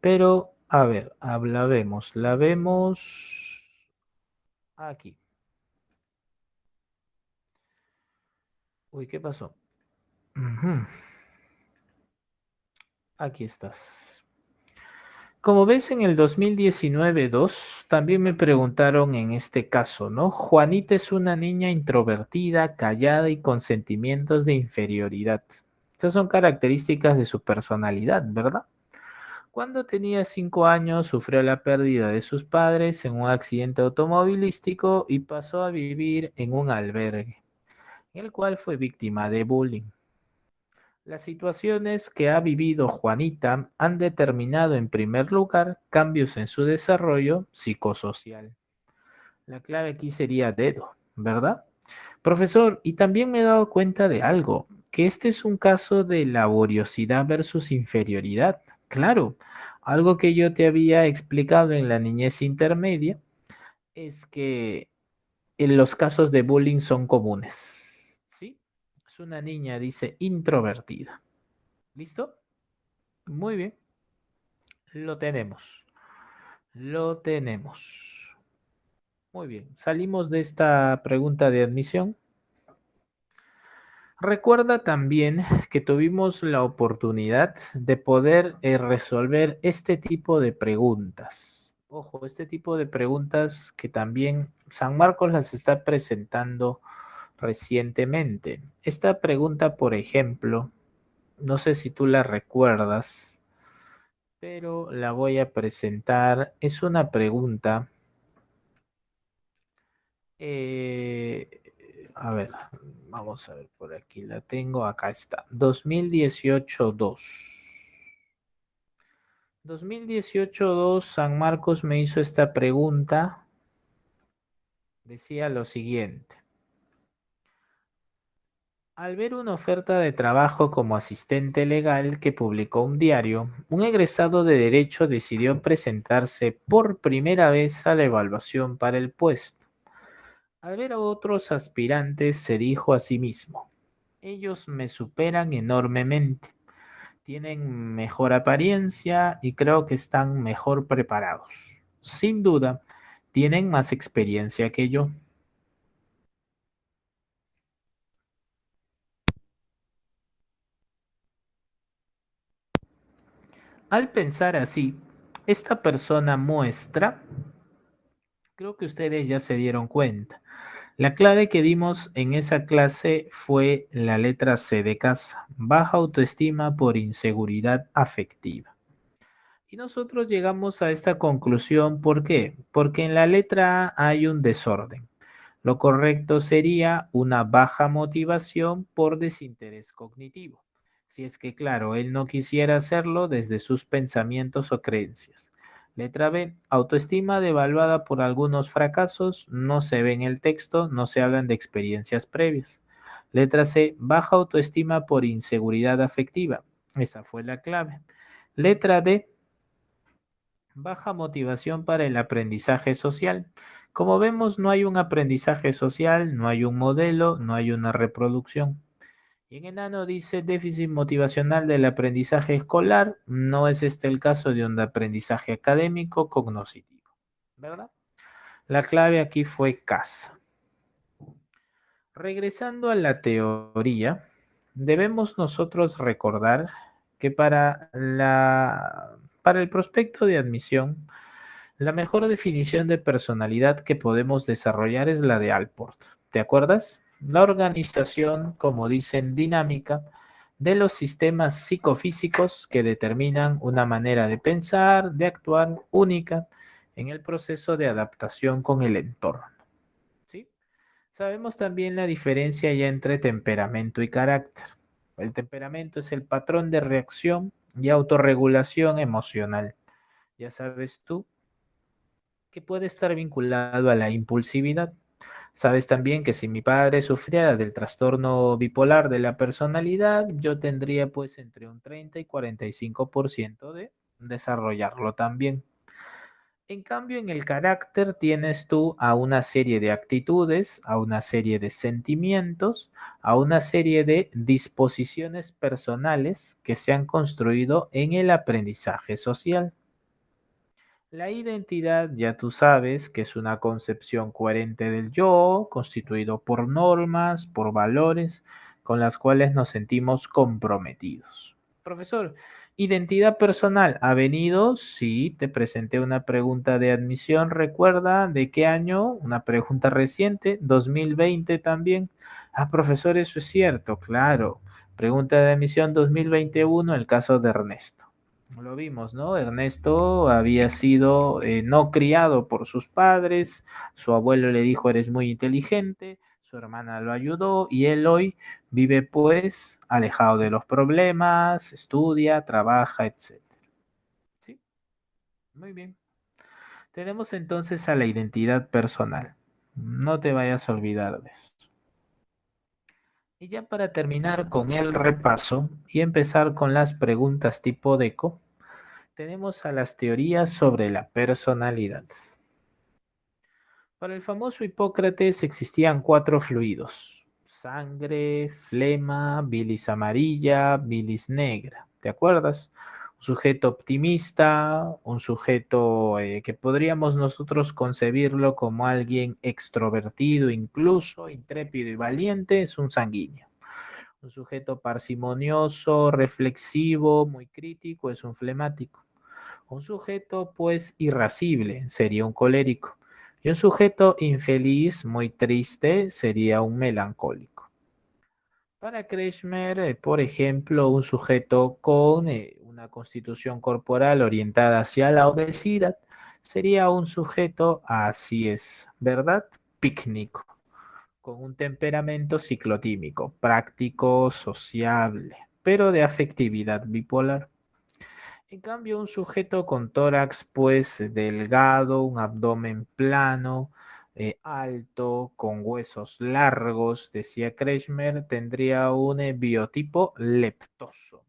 pero a ver, la vemos aquí. Uy, ¿qué pasó? Ujú. Aquí estás. Como ves, en el 2019-2 también me preguntaron en este caso, ¿no? Juanita es una niña introvertida, callada y con sentimientos de inferioridad. Estas son características de su personalidad, ¿verdad? Cuando tenía 5 años sufrió la pérdida de sus padres en un accidente automovilístico y pasó a vivir en un albergue, en el cual fue víctima de bullying. Las situaciones que ha vivido Juanita han determinado en primer lugar cambios en su desarrollo psicosocial. La clave aquí sería dedo, ¿verdad? Profesor, y también me he dado cuenta de algo, que este es un caso de laboriosidad versus inferioridad. Claro, algo que yo te había explicado en la niñez intermedia es que en los casos de bullying son comunes. ¿Sí? Es una niña, dice, introvertida. ¿Listo? Muy bien, lo tenemos. Lo tenemos. Muy bien, salimos de esta pregunta de admisión. Recuerda también que tuvimos la oportunidad de poder resolver este tipo de preguntas. Ojo, este tipo de preguntas que también San Marcos las está presentando recientemente. Esta pregunta, por ejemplo, no sé si tú la recuerdas, pero la voy a presentar. Es una pregunta. A ver, vamos a ver, por aquí la tengo, acá está. 2018-2. 2018-2, San Marcos me hizo esta pregunta. Decía lo siguiente. Al ver una oferta de trabajo como asistente legal que publicó un diario, un egresado de Derecho decidió presentarse por primera vez a la evaluación para el puesto. Al ver a otros aspirantes, se dijo a sí mismo, ellos me superan enormemente, tienen mejor apariencia y creo que están mejor preparados. Sin duda, tienen más experiencia que yo. Al pensar así, esta persona muestra, creo que ustedes ya se dieron cuenta, la clave que dimos en esa clase fue la letra C de casa, baja autoestima por inseguridad afectiva. Y nosotros llegamos a esta conclusión, ¿por qué? Porque en la letra A hay un desorden. Lo correcto sería una baja motivación por desinterés cognitivo. Si es que, claro, él no quisiera hacerlo desde sus pensamientos o creencias. Letra B, autoestima devaluada por algunos fracasos, no se ve en el texto, no se hablan de experiencias previas. Letra C, baja autoestima por inseguridad afectiva. Esa fue la clave. Letra D, baja motivación para el aprendizaje social. Como vemos, no hay un aprendizaje social, no hay un modelo, no hay una reproducción. Y en enano dice déficit motivacional del aprendizaje escolar. No es este el caso de un aprendizaje académico cognoscitivo, ¿verdad? La clave aquí fue casa. Regresando a la teoría, debemos nosotros recordar que para el prospecto de admisión, La mejor definición de personalidad que podemos desarrollar es la de Alport. ¿Te acuerdas? La organización, como dicen, dinámica de los sistemas psicofísicos que determinan una manera de pensar, de actuar única en el proceso de adaptación con el entorno. ¿Sí? Sabemos también la diferencia ya entre temperamento y carácter. El temperamento es el patrón de reacción y autorregulación emocional. Ya sabes tú que puede estar vinculado a la impulsividad. Sabes también que si mi padre sufriera del trastorno bipolar de la personalidad, yo tendría pues entre un 30 y 45% de desarrollarlo también. En cambio, en el carácter tienes tú a una serie de actitudes, a una serie de sentimientos, a una serie de disposiciones personales que se han construido en el aprendizaje social. La identidad, ya tú sabes, que es una concepción coherente del yo, constituido por normas, por valores, con las cuales nos sentimos comprometidos. Profesor, identidad personal, ¿ha venido? Sí, te presenté una pregunta de admisión, recuerda, ¿de qué año? Una pregunta reciente, 2020 también. Ah, profesor, eso es cierto, claro. Pregunta de admisión 2021, el caso de Ernesto. Lo vimos, ¿no? Ernesto había sido no criado por sus padres, su abuelo le dijo eres muy inteligente, su hermana lo ayudó y él hoy vive pues alejado de los problemas, estudia, trabaja, etcétera. Sí, muy bien. Tenemos entonces a la identidad personal. No te vayas a olvidar de eso. Y ya para terminar con el repaso y empezar con las preguntas tipo DECO, tenemos a las teorías sobre la personalidad. Para el famoso Hipócrates existían cuatro fluidos: sangre, flema, bilis amarilla, bilis negra. ¿Te acuerdas? Un sujeto optimista, un sujeto que podríamos nosotros concebirlo como alguien extrovertido, incluso intrépido y valiente, es un sanguíneo. Un sujeto parsimonioso, reflexivo, muy crítico, es un flemático. Un sujeto, pues, irascible sería un colérico. Y un sujeto infeliz, muy triste, sería un melancólico. Para Kretschmer, por ejemplo, un sujeto con una constitución corporal orientada hacia la obesidad sería un sujeto, así es, ¿verdad? Pícnico, con un temperamento ciclotímico, práctico, sociable, pero de afectividad bipolar. En cambio, un sujeto con tórax, pues delgado, un abdomen plano, alto, con huesos largos, decía Kretschmer, tendría un biotipo leptoso.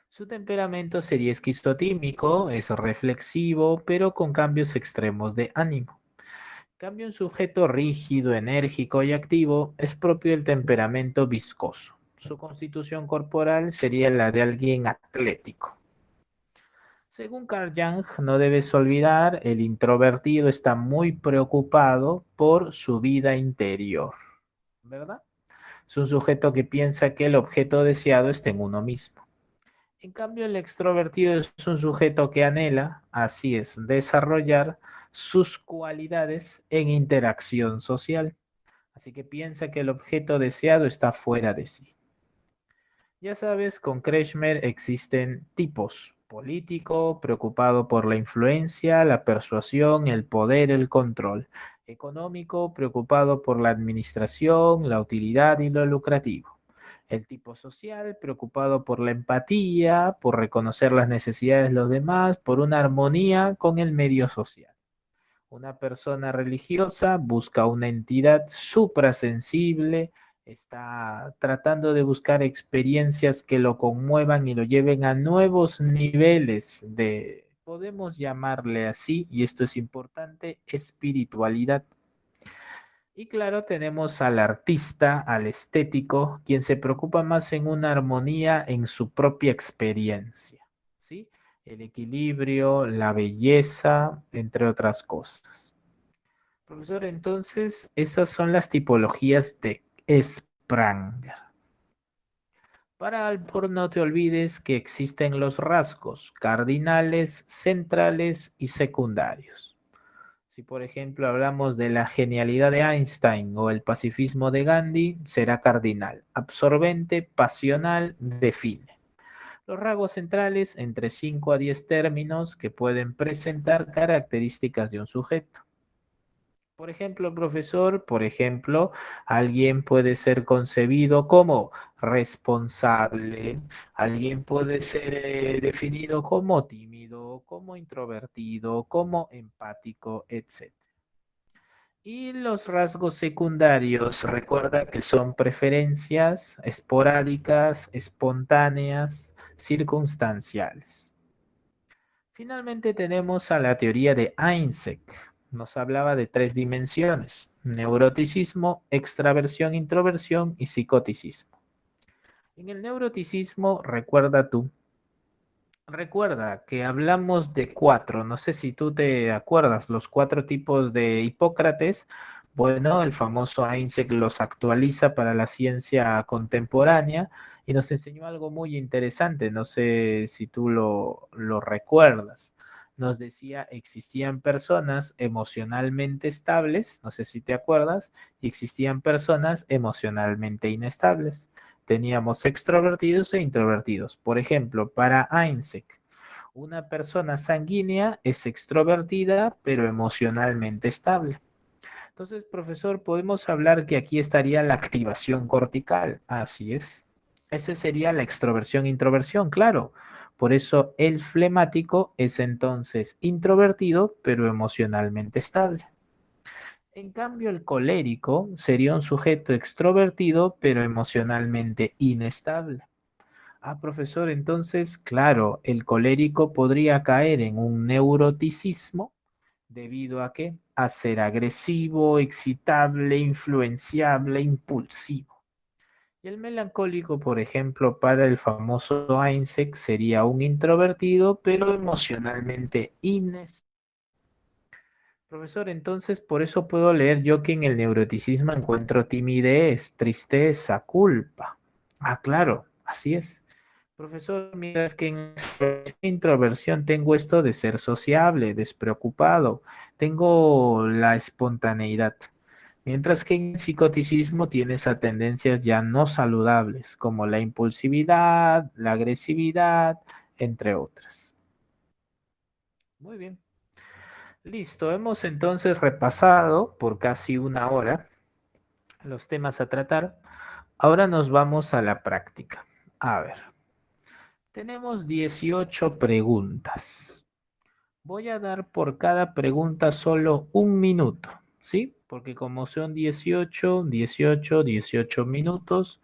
Su temperamento sería esquizotímico, es reflexivo, pero con cambios extremos de ánimo. En cambio, un sujeto rígido, enérgico y activo es propio del temperamento viscoso. Su constitución corporal sería la de alguien atlético. Según Carl Jung, no debes olvidar, el introvertido está muy preocupado por su vida interior, ¿verdad? Es un sujeto que piensa que el objeto deseado está en uno mismo. En cambio, el extrovertido es un sujeto que anhela, así es, desarrollar sus cualidades en interacción social. Así que piensa que el objeto deseado está fuera de sí. Ya sabes, con Kretschmer existen tipos: político, preocupado por la influencia, la persuasión, el poder, el control; económico, preocupado por la administración, la utilidad y lo lucrativo; el tipo social, preocupado por la empatía, por reconocer las necesidades de los demás, por una armonía con el medio social. Una persona religiosa busca una entidad suprasensible, está tratando de buscar experiencias que lo conmuevan y lo lleven a nuevos niveles de, podemos llamarle así, y esto es importante, espiritualidad. Y claro, tenemos al artista, al estético, quien se preocupa más en una armonía en su propia experiencia, ¿sí? El equilibrio, la belleza, entre otras cosas. Profesor, entonces, esas son las tipologías de Spranger. Por no te olvides que existen los rasgos cardinales, centrales y secundarios. Si por ejemplo hablamos de la genialidad de Einstein o el pacifismo de Gandhi, será cardinal, absorbente, pasional, define. Los rasgos centrales, entre 5 a 10 términos que pueden presentar características de un sujeto. Por ejemplo, profesor, por ejemplo, alguien puede ser concebido como responsable, alguien puede ser definido como tímido, como introvertido, como empático, etc. Y los rasgos secundarios, recuerda que son preferencias esporádicas, espontáneas, circunstanciales. Finalmente tenemos a la teoría de Eysenck. Nos hablaba de tres dimensiones: neuroticismo, extraversión, introversión y psicoticismo. En el neuroticismo, recuerda que hablamos de cuatro, no sé si tú te acuerdas, los cuatro tipos de Hipócrates. Bueno, el famoso Eysenck los actualiza para la ciencia contemporánea y nos enseñó algo muy interesante, no sé si tú lo recuerdas. Nos decía, existían personas emocionalmente estables, no sé si te acuerdas, y existían personas emocionalmente inestables. Teníamos extrovertidos e introvertidos. Por ejemplo, para Eysenck, una persona sanguínea es extrovertida, pero emocionalmente estable. Entonces, profesor, podemos hablar que aquí estaría la activación cortical. Así es. Esa sería la extroversión-introversión, claro. Por eso el flemático es entonces introvertido, pero emocionalmente estable. En cambio, el colérico sería un sujeto extrovertido, pero emocionalmente inestable. Ah, profesor, entonces, claro, el colérico podría caer en un neuroticismo debido a qué? A ser agresivo, excitable, influenciable, impulsivo. Y el melancólico, por ejemplo, para el famoso Eysenck sería un introvertido, pero emocionalmente inestable. Profesor, entonces por eso puedo leer yo que en el neuroticismo encuentro timidez, tristeza, culpa. Ah, claro, así es. Profesor, mira, es que en introversión tengo esto de ser sociable, despreocupado, tengo la espontaneidad. Mientras que en psicoticismo tienes a tendencias ya no saludables, como la impulsividad, la agresividad, entre otras. Muy bien. Listo, hemos entonces repasado por casi una hora los temas a tratar. Ahora nos vamos a la práctica. A ver, tenemos 18 preguntas. Voy a dar por cada pregunta solo un minuto, ¿sí? Porque como son 18 minutos,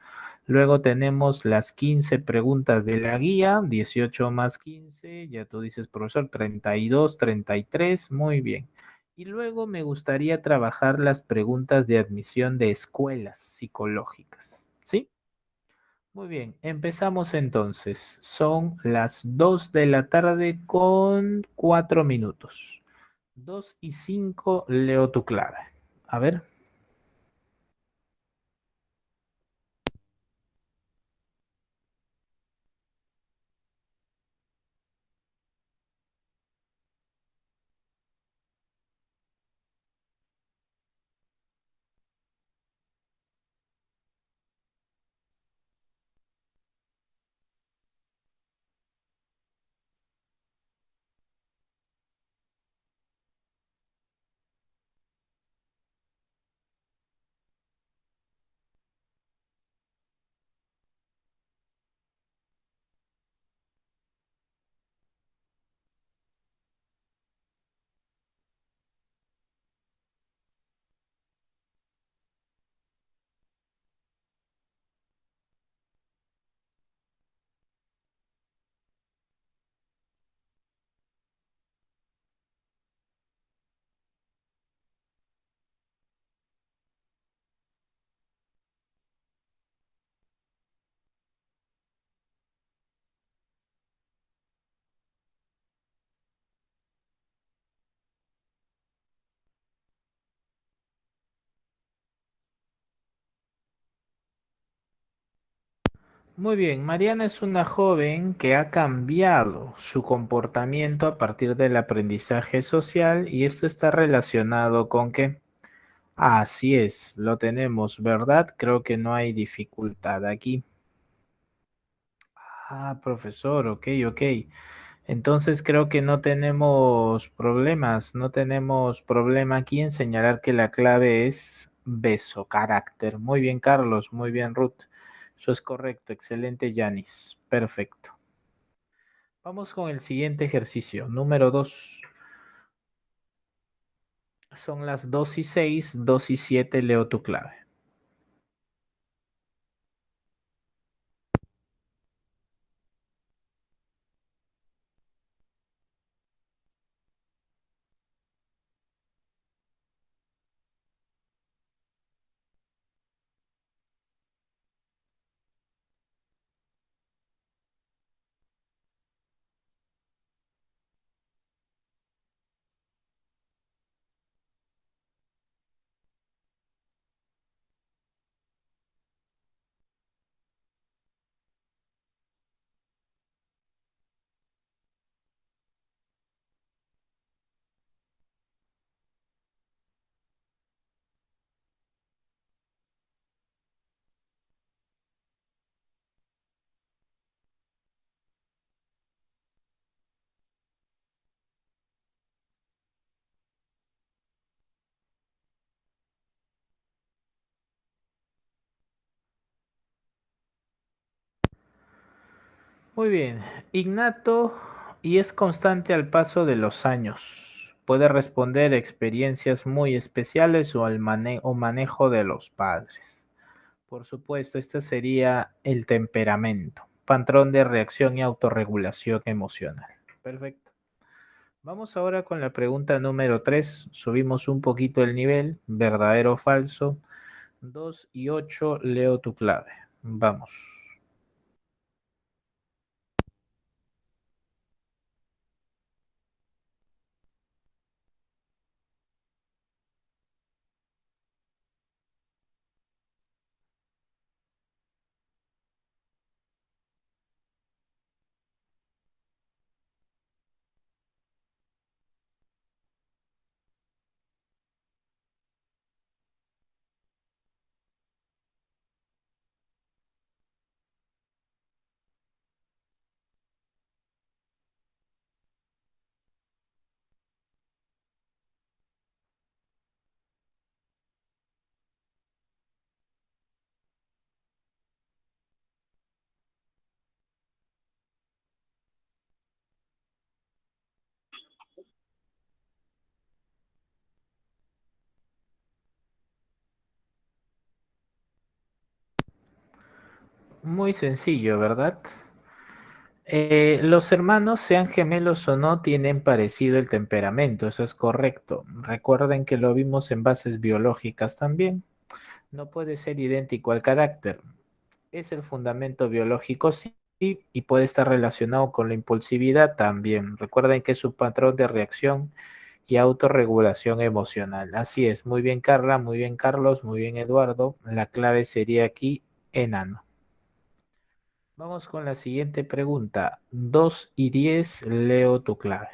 luego tenemos las 15 preguntas de la guía, 18 más 15, ya tú dices, profesor, 32, 33, muy bien. Y luego me gustaría trabajar las preguntas de admisión de escuelas psicológicas, ¿sí? Muy bien, empezamos entonces. Son las 2 de la tarde con 4 minutos. 2:05, leo tu clave. A ver. Muy bien, Mariana es una joven que ha cambiado su comportamiento a partir del aprendizaje social y esto está relacionado con que, así es, lo tenemos, ¿verdad? Creo que no hay dificultad aquí. Ah, profesor, ok, ok. Entonces creo que no tenemos problemas, no tenemos problema aquí en señalar que la clave es beso, carácter. Muy bien, Carlos, muy bien, Ruth. Eso es correcto, excelente, Yanis. Perfecto. Vamos con el siguiente ejercicio, número 2. Son las 2:06, 2:07. Leo tu clave. Muy bien, innato y es constante al paso de los años. Puede responder a experiencias muy especiales o al o manejo de los padres. Por supuesto, este sería el temperamento, patrón de reacción y autorregulación emocional. Perfecto. Vamos ahora con la pregunta número 3. Subimos un poquito el nivel, verdadero o falso. 2 y 8. Leo tu clave. Vamos. Muy sencillo, ¿verdad? Los hermanos, sean gemelos o no, tienen parecido el temperamento, eso es correcto. Recuerden que lo vimos en bases biológicas también. No puede ser idéntico al carácter. Es el fundamento biológico, sí, y puede estar relacionado con la impulsividad también. Recuerden que es un patrón de reacción y autorregulación emocional. Así es. Muy bien, Carla, muy bien, Carlos, muy bien, Eduardo. La clave sería aquí enano. Vamos con la siguiente pregunta. 2 y 10. Leo tu clave.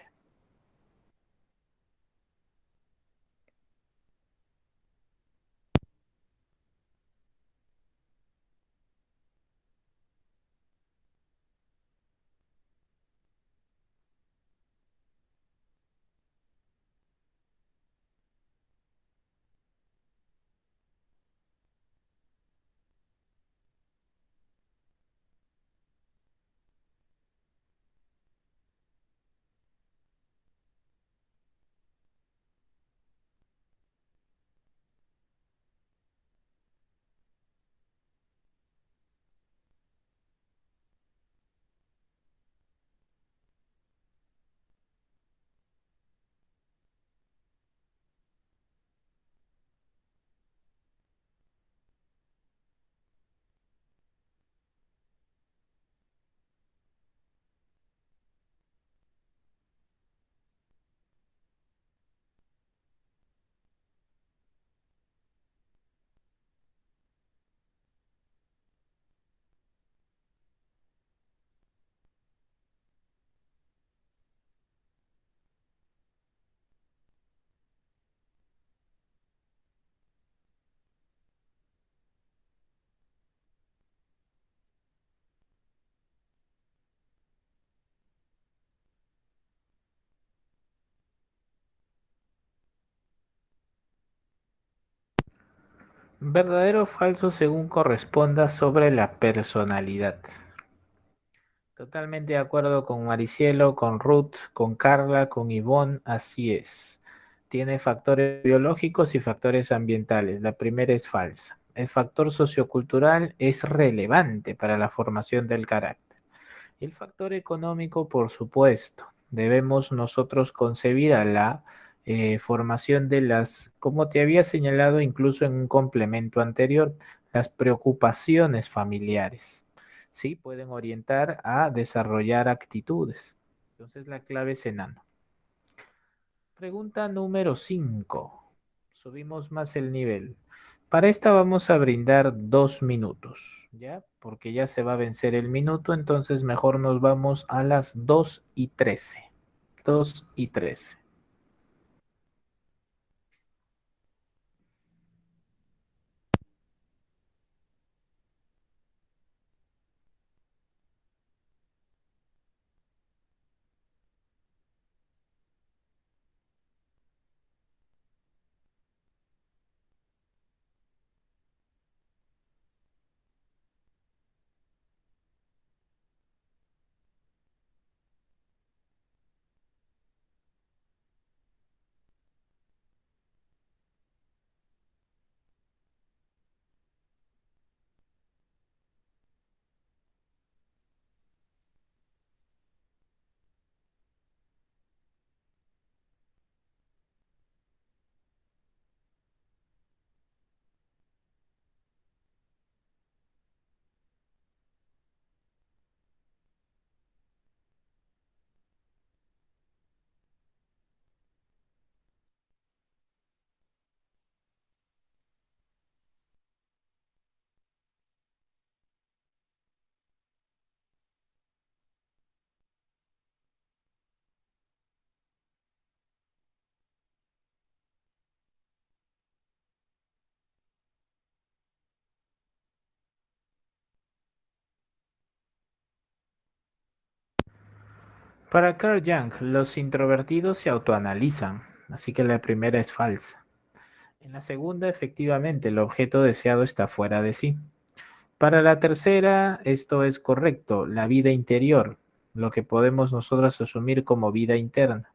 Verdadero o falso según corresponda sobre la personalidad. Totalmente de acuerdo con Maricielo, con Ruth, con Carla, con Ivonne, así es. Tiene factores biológicos y factores ambientales. La primera es falsa. El factor sociocultural es relevante para la formación del carácter. El factor económico, por supuesto. Debemos nosotros concebir a la formación de las, como te había señalado incluso en un complemento anterior, las preocupaciones familiares. Sí, pueden orientar a desarrollar actitudes. Entonces la clave es enano. Pregunta número 5. Subimos más el nivel. Para esta vamos a brindar 2 minutos, ¿ya? Porque ya se va a vencer el minuto, entonces mejor nos vamos a las 2:13. 2:13. Para Carl Jung, los introvertidos se autoanalizan, así que la primera es falsa. En la segunda, efectivamente, el objeto deseado está fuera de sí. Para la tercera, esto es correcto, la vida interior, lo que podemos nosotros asumir como vida interna.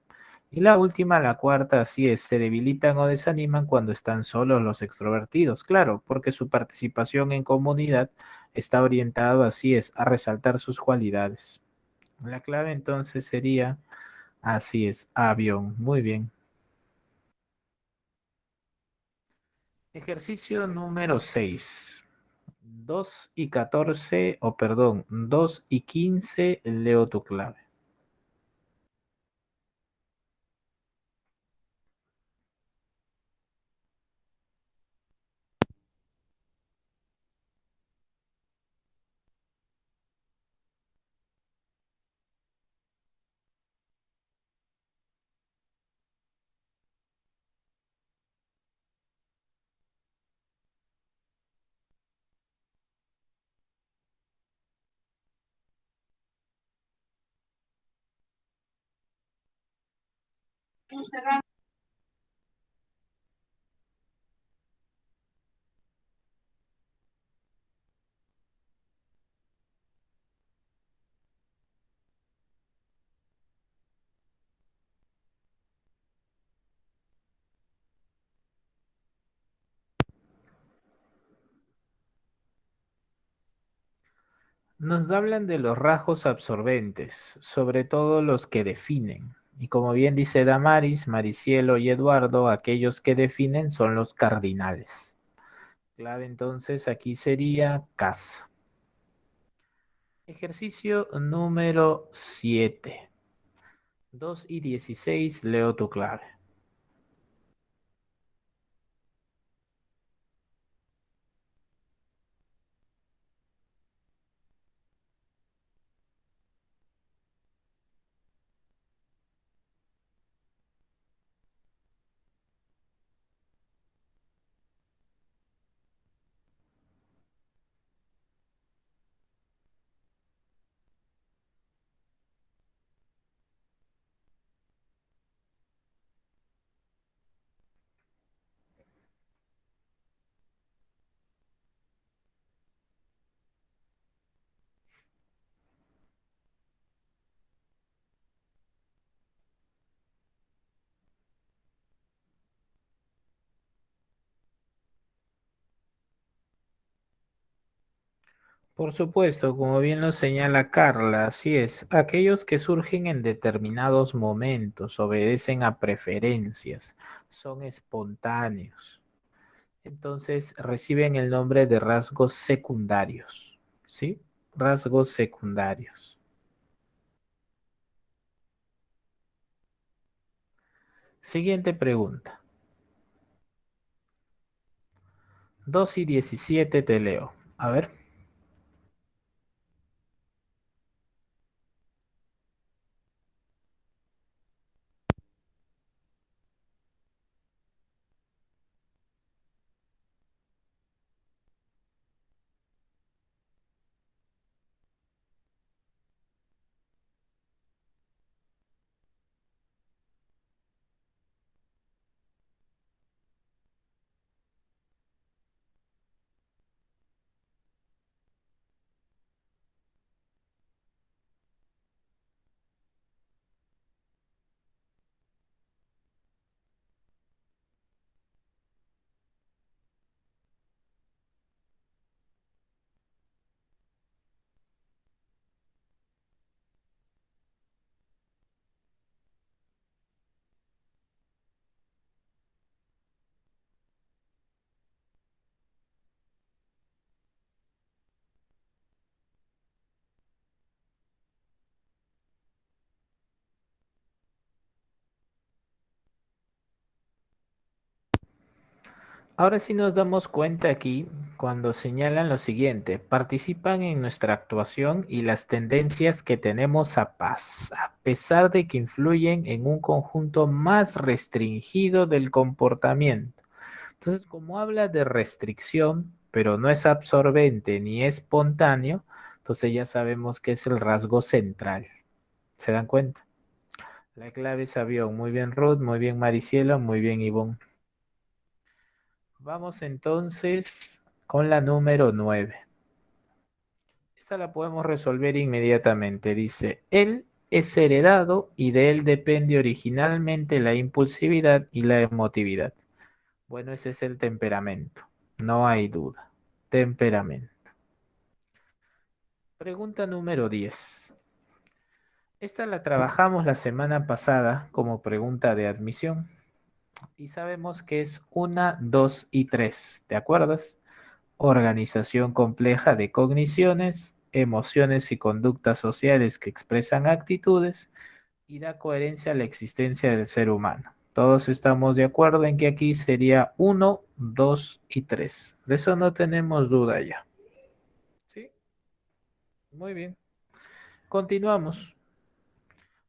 Y la última, la cuarta, así es, se debilitan o desaniman cuando están solos los extrovertidos, claro, porque su participación en comunidad está orientada, así es, a resaltar sus cualidades. La clave entonces sería, así es, avión. Muy bien. Ejercicio número 6. 2:14, o perdón, 2:15, leo tu clave. Nos hablan de los rasgos absorbentes, sobre todo los que definen. Y como bien dice Damaris, Maricielo y Eduardo, aquellos que definen son los cardinales. Clave entonces aquí sería casa. Ejercicio número 7. 2:16, leo tu clave. Por supuesto, como bien lo señala Carla, así es. Aquellos que surgen en determinados momentos obedecen a preferencias, son espontáneos. Entonces reciben el nombre de rasgos secundarios. ¿Sí? Rasgos secundarios. Siguiente pregunta. 2 y 17 te leo. A ver. Ahora sí nos damos cuenta aquí cuando señalan lo siguiente, participan en nuestra actuación y las tendencias que tenemos a pesar de que influyen en un conjunto más restringido del comportamiento. Entonces, como habla de restricción, pero no es absorbente ni espontáneo, entonces ya sabemos que es el rasgo central. ¿Se dan cuenta? La clave es avión. Muy bien, Ruth, muy bien, Maricielo, muy bien, Ivonne. Vamos entonces con la número 9. Esta la podemos resolver inmediatamente. Dice, él es heredado y de él depende originalmente la impulsividad y la emotividad. Bueno, ese es el temperamento. No hay duda. Temperamento. Pregunta número 10. Esta la trabajamos la semana pasada como pregunta de admisión y sabemos que es 1, 2 y 3. ¿Te acuerdas? Organización compleja de cogniciones, emociones y conductas sociales que expresan actitudes y da coherencia a la existencia del ser humano. Todos estamos de acuerdo en que aquí sería 1, 2 y 3. De eso no tenemos duda ya. Sí, muy bien. Continuamos.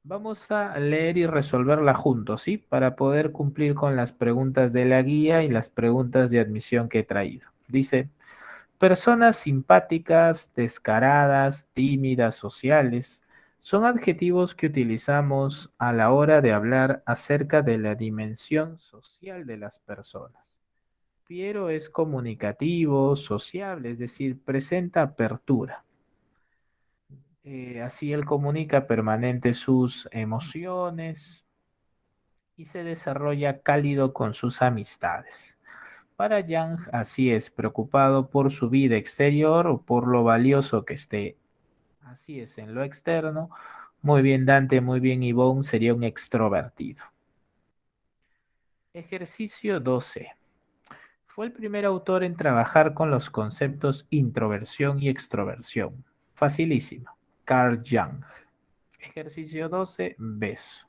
Vamos a leer y resolverla juntos, ¿sí? Para poder cumplir con las preguntas de la guía y las preguntas de admisión que he traído. Dice, personas simpáticas, descaradas, tímidas, sociales, son adjetivos que utilizamos a la hora de hablar acerca de la dimensión social de las personas. Piero es comunicativo, sociable, es decir, presenta apertura. Así él comunica permanente sus emociones y se desarrolla cálido con sus amistades. Para Yang, así es, preocupado por su vida exterior o por lo valioso que esté. Así es, en lo externo. Muy bien, Dante, muy bien, Ivonne, sería un extrovertido. Ejercicio 12. Fue el primer autor en trabajar con los conceptos introversión y extroversión. Facilísimo. Carl Jung. Ejercicio 12, beso.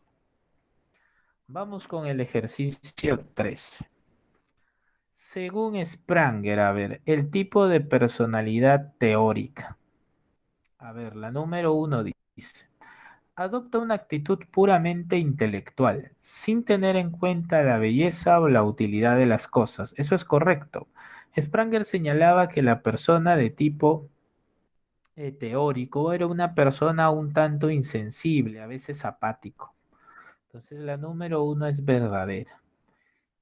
Vamos con el ejercicio 13. Según Spranger, a ver, el tipo de personalidad teórica. A ver, la número 1 dice, adopta una actitud puramente intelectual, sin tener en cuenta la belleza o la utilidad de las cosas. Eso es correcto. Spranger señalaba que la persona de tipo teórico era una persona un tanto insensible, a veces apático. Entonces la número 1 es verdadera.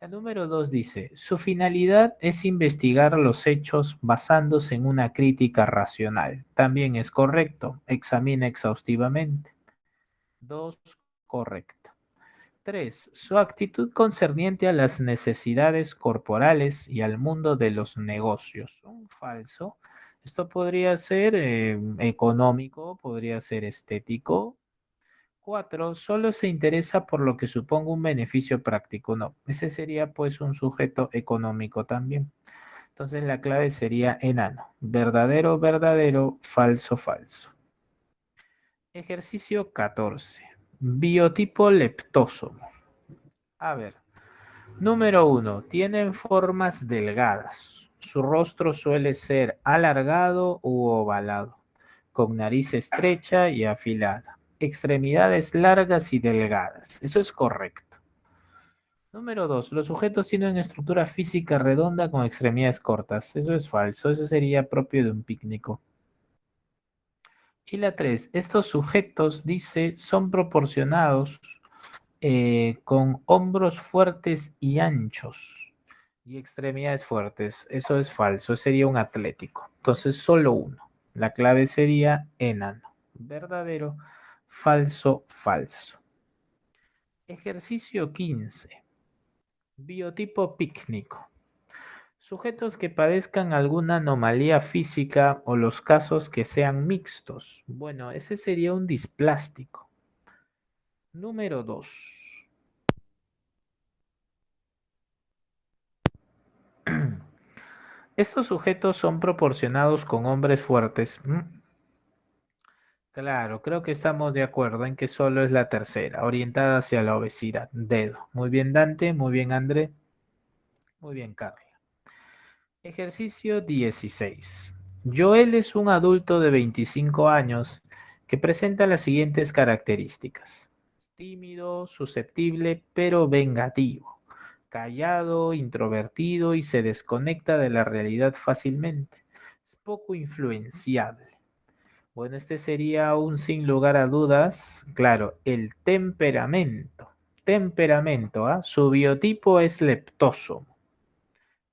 La número 2 dice, su finalidad es investigar los hechos basándose en una crítica racional. También es correcto, examina exhaustivamente. 2, correcta. 3, su actitud concerniente a las necesidades corporales y al mundo de los negocios. Un falso. Esto podría ser económico, podría ser estético. 4, solo se interesa por lo que suponga un beneficio práctico. No, ese sería pues un sujeto económico también. Entonces la clave sería enano. Verdadero, verdadero, falso, falso. Ejercicio 14. Biotipo leptósomo. A ver, número 1. Tienen formas delgadas. Su rostro suele ser alargado u ovalado, con nariz estrecha y afilada. Extremidades largas y delgadas. Eso es correcto. Número 2. Los sujetos tienen una estructura física redonda con extremidades cortas. Eso es falso. Eso sería propio de un pícnico. Y la 3. Estos sujetos, dice, son proporcionados con hombros fuertes y anchos y extremidades fuertes. Eso es falso, sería un atlético. Entonces, solo uno. La clave sería enano. Verdadero, falso, falso. Ejercicio 15. Biotipo pícnico. Sujetos que padezcan alguna anomalía física o los casos que sean mixtos. Bueno, ese sería un displástico. Número 2. Estos sujetos son proporcionados con hombres fuertes. Claro, creo que estamos de acuerdo en que solo es la tercera, orientada hacia la obesidad. Dedo. Muy bien, Dante. Muy bien, André. Muy bien, Carla. Ejercicio 16. Joel es un adulto de 25 años que presenta las siguientes características. Tímido, susceptible, pero vengativo. Callado, introvertido y se desconecta de la realidad fácilmente. Es poco influenciable. Bueno, este sería un sin lugar a dudas, claro, el temperamento. Temperamento, ¿ah? Su biotipo es leptósomo,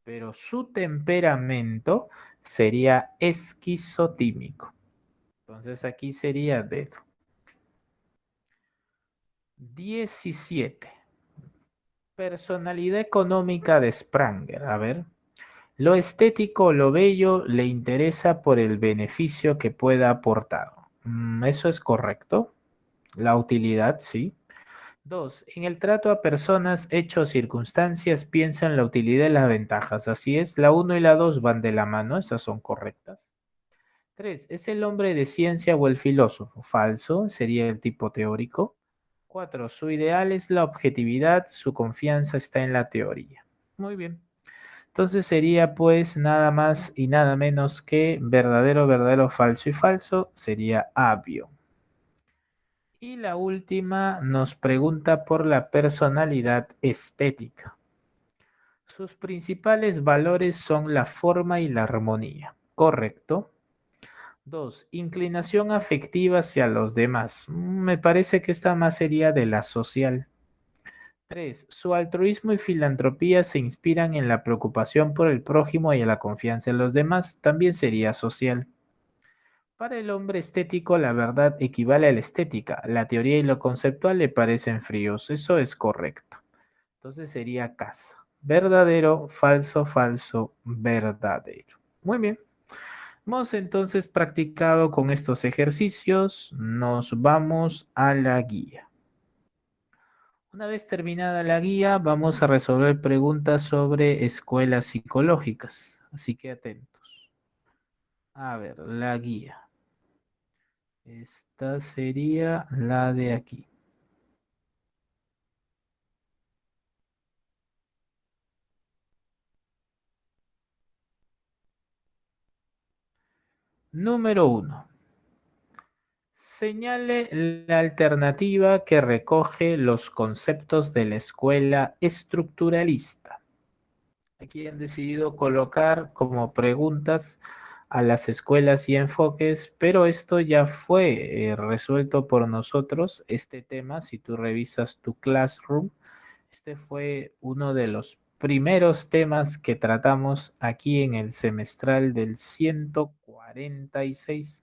pero su temperamento sería esquizotímico. Entonces aquí sería dedo. 17. Personalidad económica de Spranger. A ver. Lo estético, lo bello, le interesa por el beneficio que pueda aportar. Eso es correcto. La utilidad, sí. 2. En el trato a personas, hechos, circunstancias, piensa en la utilidad y las ventajas. Así es, la uno y la 2 van de la mano, esas son correctas. 3. ¿Es el hombre de ciencia o el filósofo? Falso, sería el tipo teórico. 4. Su ideal es la objetividad, su confianza está en la teoría. Muy bien. Entonces sería pues nada más y nada menos que verdadero, verdadero, falso y falso, sería Abio. Y la última nos pregunta por la personalidad estética. Sus principales valores son la forma y la armonía. Correcto. 2. Inclinación afectiva hacia los demás. Me parece que esta más sería de la social. 3. Su altruismo y filantropía se inspiran en la preocupación por el prójimo y en la confianza en los demás. También sería social. Para el hombre estético, la verdad equivale a la estética. La teoría y lo conceptual le parecen fríos. Eso es correcto. Entonces sería casa. Verdadero, falso, falso, verdadero. Muy bien. Hemos entonces practicado con estos ejercicios. Nos vamos a la guía. Una vez terminada la guía, vamos a resolver preguntas sobre escuelas psicológicas. Así que atentos. A ver, la guía. Esta sería la de aquí. Número 1. Señale la alternativa que recoge los conceptos de la escuela estructuralista. Aquí han decidido colocar como preguntas a las escuelas y enfoques, pero esto ya fue resuelto por nosotros, este tema, si tú revisas tu Classroom, este fue uno de los primeros temas que tratamos aquí en el semestral del 146.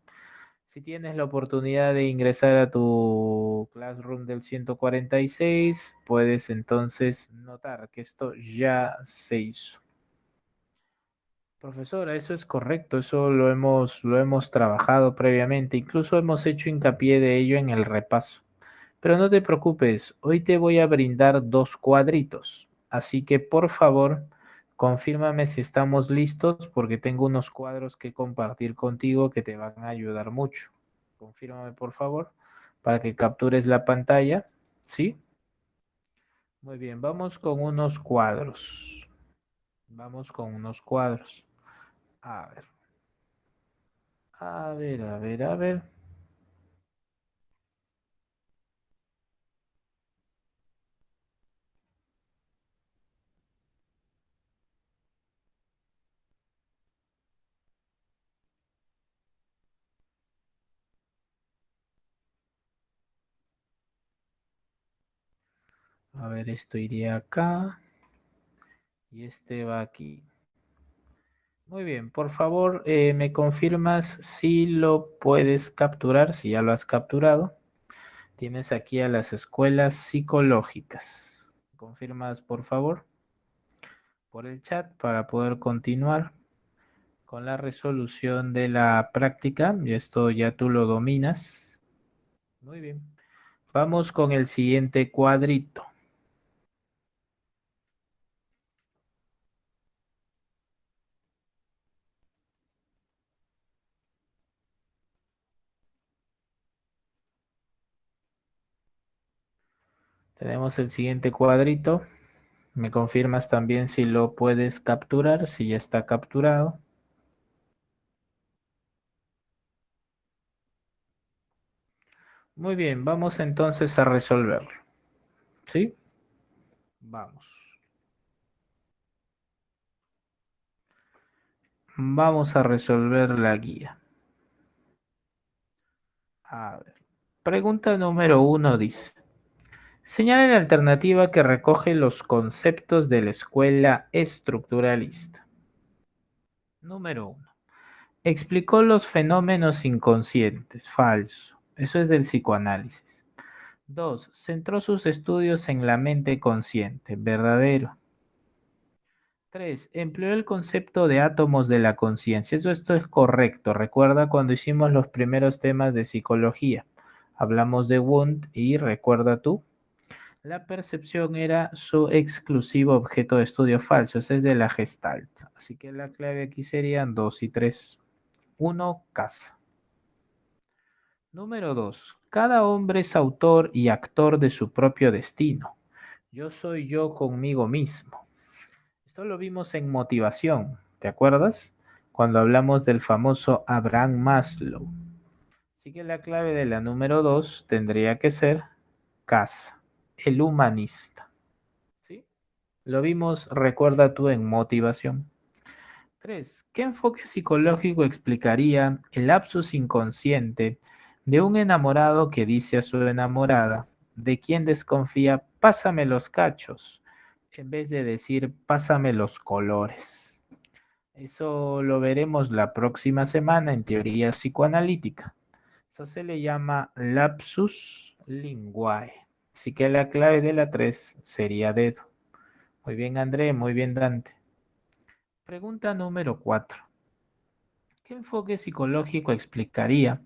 Si tienes la oportunidad de ingresar a tu Classroom del 146, puedes entonces notar que esto ya se hizo. Profesora, eso es correcto, eso lo hemos trabajado previamente, incluso hemos hecho hincapié de ello en el repaso. Pero no te preocupes, hoy te voy a brindar dos cuadritos, así que por favor, confírmame si estamos listos porque tengo unos cuadros que compartir contigo que te van a ayudar mucho. Confírmame por favor para que captures la pantalla, ¿sí? Muy bien, vamos con unos cuadros. Vamos con unos cuadros. A ver. A ver, a ver, a ver. A ver, esto iría acá y este va aquí. Muy bien, por favor, me confirmas si lo puedes capturar, si ya lo has capturado. Tienes aquí a las escuelas psicológicas. ¿Confirmas, por favor, por el chat para poder continuar con la resolución de la práctica? Y esto ya tú lo dominas. Muy bien. Vamos con el siguiente cuadrito. Tenemos el siguiente cuadrito. Me confirmas también si lo puedes capturar, si ya está capturado. Muy bien, vamos entonces a resolverlo. ¿Sí? Vamos. Vamos a resolver la guía. A ver. Pregunta número uno dice: señala la alternativa que recoge los conceptos de la escuela estructuralista. Número uno. Explicó los fenómenos inconscientes. Falso. Eso es del psicoanálisis. 2. Centró sus estudios en la mente consciente. Verdadero. 3. Empleó el concepto de átomos de la conciencia. Esto es correcto. Recuerda cuando hicimos los primeros temas de psicología. Hablamos de Wundt y recuerda tú, la percepción era su exclusivo objeto de estudio falso. Ese es de la Gestalt. Así que la clave aquí serían 2 y 3. 1. Casa. Número 2. Cada hombre es autor y actor de su propio destino. Yo soy yo conmigo mismo. Esto lo vimos en motivación, ¿te acuerdas? Cuando hablamos del famoso Abraham Maslow. Así que la clave de la número 2 tendría que ser casa, el humanista. ¿Sí? Lo vimos, recuerda tú, en motivación. 3. ¿Qué enfoque psicológico explicaría el lapsus inconsciente de un enamorado que dice a su enamorada, de quien desconfía, pásame los cachos, en vez de decir, pásame los colores? Eso lo veremos la próxima semana en teoría psicoanalítica. Eso se le llama lapsus linguae. Así que la clave de la 3 sería dedo. Muy bien, André, muy bien, Dante. Pregunta número 4. ¿Qué enfoque psicológico explicaría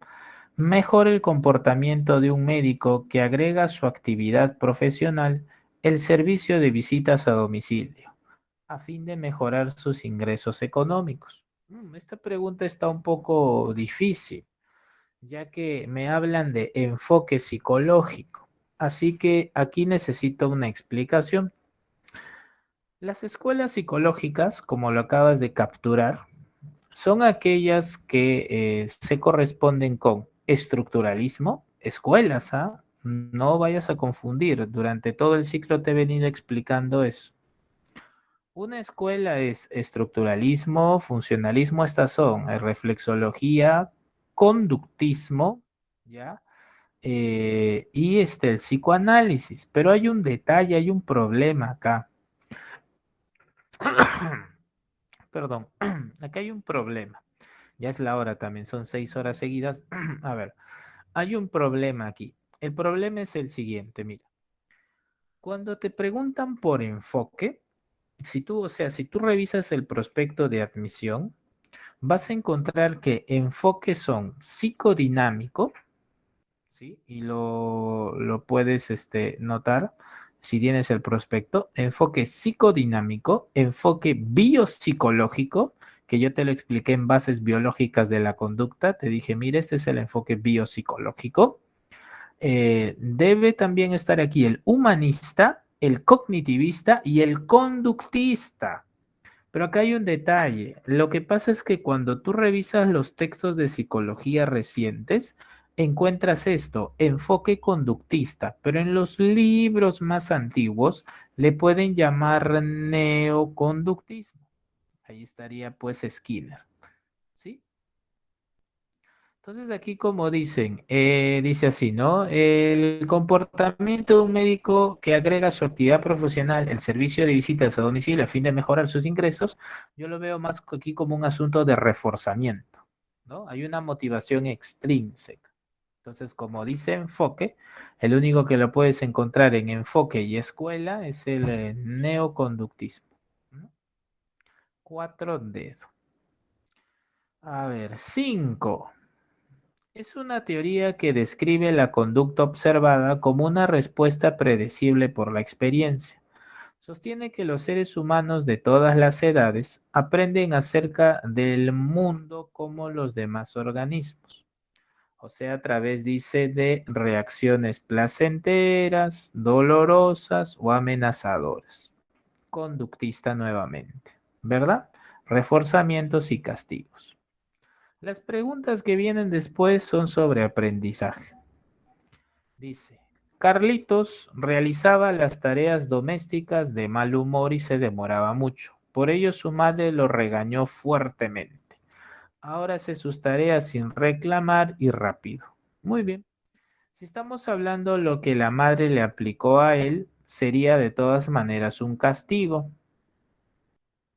mejor el comportamiento de un médico que agrega a su actividad profesional el servicio de visitas a domicilio a fin de mejorar sus ingresos económicos? Esta pregunta está un poco difícil, ya que me hablan de enfoque psicológico. Así que aquí necesito una explicación. Las escuelas psicológicas, como lo acabas de capturar, son aquellas que se corresponden con estructuralismo, escuelas, ¿ah? No vayas a confundir, durante todo el ciclo te he venido explicando eso. Una escuela es estructuralismo, funcionalismo, estas son reflexología, conductismo, ¿ya? Y el psicoanálisis. Pero hay un detalle, hay un problema acá. Perdón, acá hay un problema. Ya es la hora también, son 6 horas seguidas. A ver, hay un problema aquí. El problema es el siguiente, mira. Cuando te preguntan por enfoque, Si tú revisas el prospecto de admisión, vas a encontrar que enfoques son psicodinámico, ¿sí? Y lo puedes notar si tienes el prospecto, enfoque psicodinámico, enfoque biopsicológico, que yo te lo expliqué en bases biológicas de la conducta, te dije, mira, este es el enfoque biopsicológico. Debe también estar aquí el humanista, el cognitivista y el conductista. Pero acá hay un detalle. Lo que pasa es que cuando tú revisas los textos de psicología recientes, encuentras esto, enfoque conductista, pero en los libros más antiguos le pueden llamar neoconductismo. Ahí estaría pues Skinner, ¿sí? Entonces aquí como dicen, dice así, ¿no? El comportamiento de un médico que agrega su actividad profesional el servicio de visitas a domicilio a fin de mejorar sus ingresos, yo lo veo más aquí como un asunto de reforzamiento, ¿no? Hay una motivación extrínseca. Entonces, como dice enfoque, el único que lo puedes encontrar en enfoque y escuela es el neoconductismo, ¿no? Cuatro dedos. A ver, cinco. Es una teoría que describe la conducta observada como una respuesta predecible por la experiencia. Sostiene que los seres humanos de todas las edades aprenden acerca del mundo como los demás organismos. O sea, a través, dice, de reacciones placenteras, dolorosas o amenazadoras. Conductista nuevamente, ¿verdad? Reforzamientos y castigos. Las preguntas que vienen después son sobre aprendizaje. Dice, Carlitos realizaba las tareas domésticas de mal humor y se demoraba mucho. Por ello su madre lo regañó fuertemente. Ahora hace sus tareas sin reclamar y rápido. Muy bien. Si estamos hablando lo que la madre le aplicó a él, sería de todas maneras un castigo,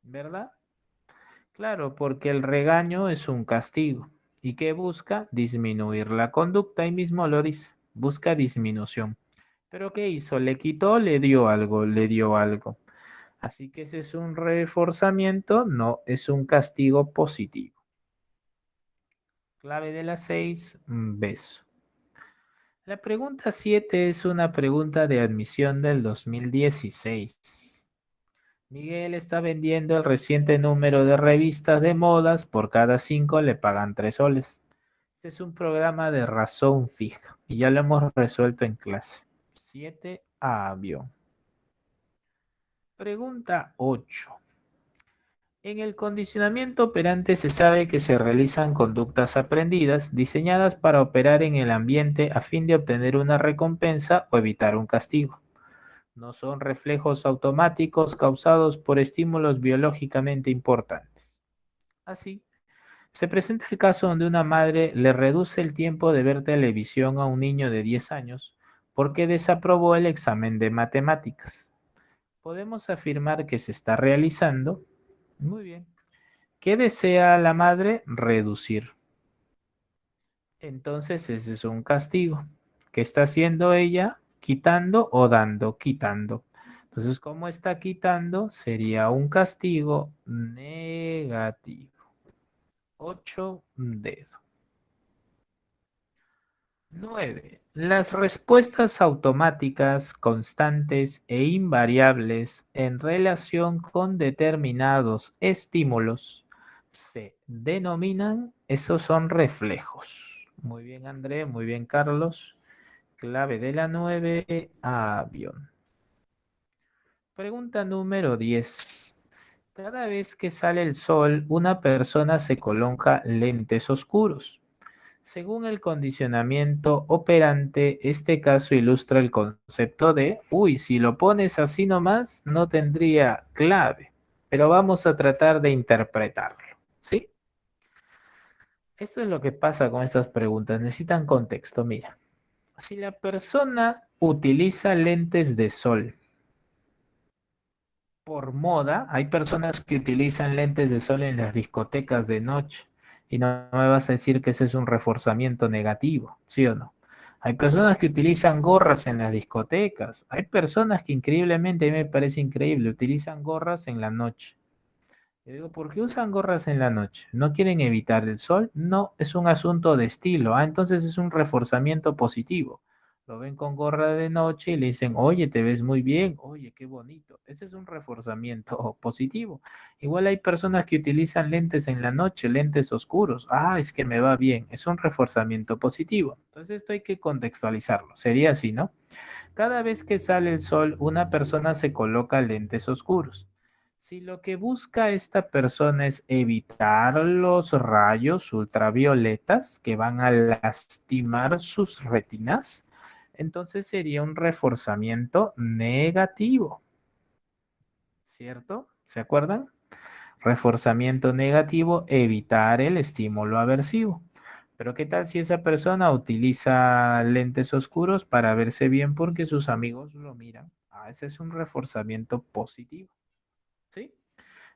¿verdad? Claro, porque el regaño es un castigo. ¿Y qué busca? Disminuir la conducta. Ahí mismo lo dice. Busca disminución. ¿Pero qué hizo? ¿Le quitó? ¿Le dio algo? Le dio algo. Así que ese es un reforzamiento, no, es un castigo positivo. Clave de las 6, beso. La pregunta 7 es una pregunta de admisión del 2016. Miguel está vendiendo el reciente número de revistas de modas, por cada 5 le pagan 3 soles. Este es un programa de razón fija y ya lo hemos resuelto en clase. 7 avión. Pregunta 8. En el condicionamiento operante se sabe que se realizan conductas aprendidas diseñadas para operar en el ambiente a fin de obtener una recompensa o evitar un castigo. No son reflejos automáticos causados por estímulos biológicamente importantes. Así, se presenta el caso donde una madre le reduce el tiempo de ver televisión a un niño de 10 años porque desaprobó el examen de matemáticas. Podemos afirmar que se está realizando. Muy bien. ¿Qué desea la madre? Reducir. Entonces ese es un castigo. ¿Qué está haciendo ella? Quitando o dando, quitando. Entonces, ¿cómo está quitando? Sería un castigo negativo. 8 dedos. 9. Las respuestas automáticas, constantes e invariables en relación con determinados estímulos se denominan, esos son reflejos. Muy bien, André, muy bien, Carlos. Clave de la 9, avión. Pregunta número 10. Cada vez que sale el sol, una persona se coloca lentes oscuros. Según el condicionamiento operante, este caso ilustra el concepto de, uy, si lo pones así nomás, no tendría clave, pero vamos a tratar de interpretarlo, ¿sí? Esto es lo que pasa con estas preguntas, necesitan contexto, mira. Si la persona utiliza lentes de sol por moda, hay personas que utilizan lentes de sol en las discotecas de noche y no me vas a decir que ese es un reforzamiento negativo, ¿sí o no? Hay personas que utilizan gorras en las discotecas. Hay personas que increíblemente, a mí me parece increíble, utilizan gorras en la noche. Yo digo, ¿por qué usan gorras en la noche? ¿No quieren evitar el sol? No, es un asunto de estilo. Ah, entonces es un reforzamiento positivo. Lo ven con gorra de noche y le dicen, oye, te ves muy bien, oye, qué bonito. Ese es un reforzamiento positivo. Igual hay personas que utilizan lentes en la noche, lentes oscuros. Ah, es que me va bien. Es un reforzamiento positivo. Entonces esto hay que contextualizarlo. Sería así, ¿no? Cada vez que sale el sol, una persona se coloca lentes oscuros. Si lo que busca esta persona es evitar los rayos ultravioletas que van a lastimar sus retinas, entonces sería un reforzamiento negativo, ¿cierto? ¿Se acuerdan? Reforzamiento negativo, evitar el estímulo aversivo. Pero ¿qué tal si esa persona utiliza lentes oscuros para verse bien porque sus amigos lo miran? Ah, ese es un reforzamiento positivo. ¿Sí?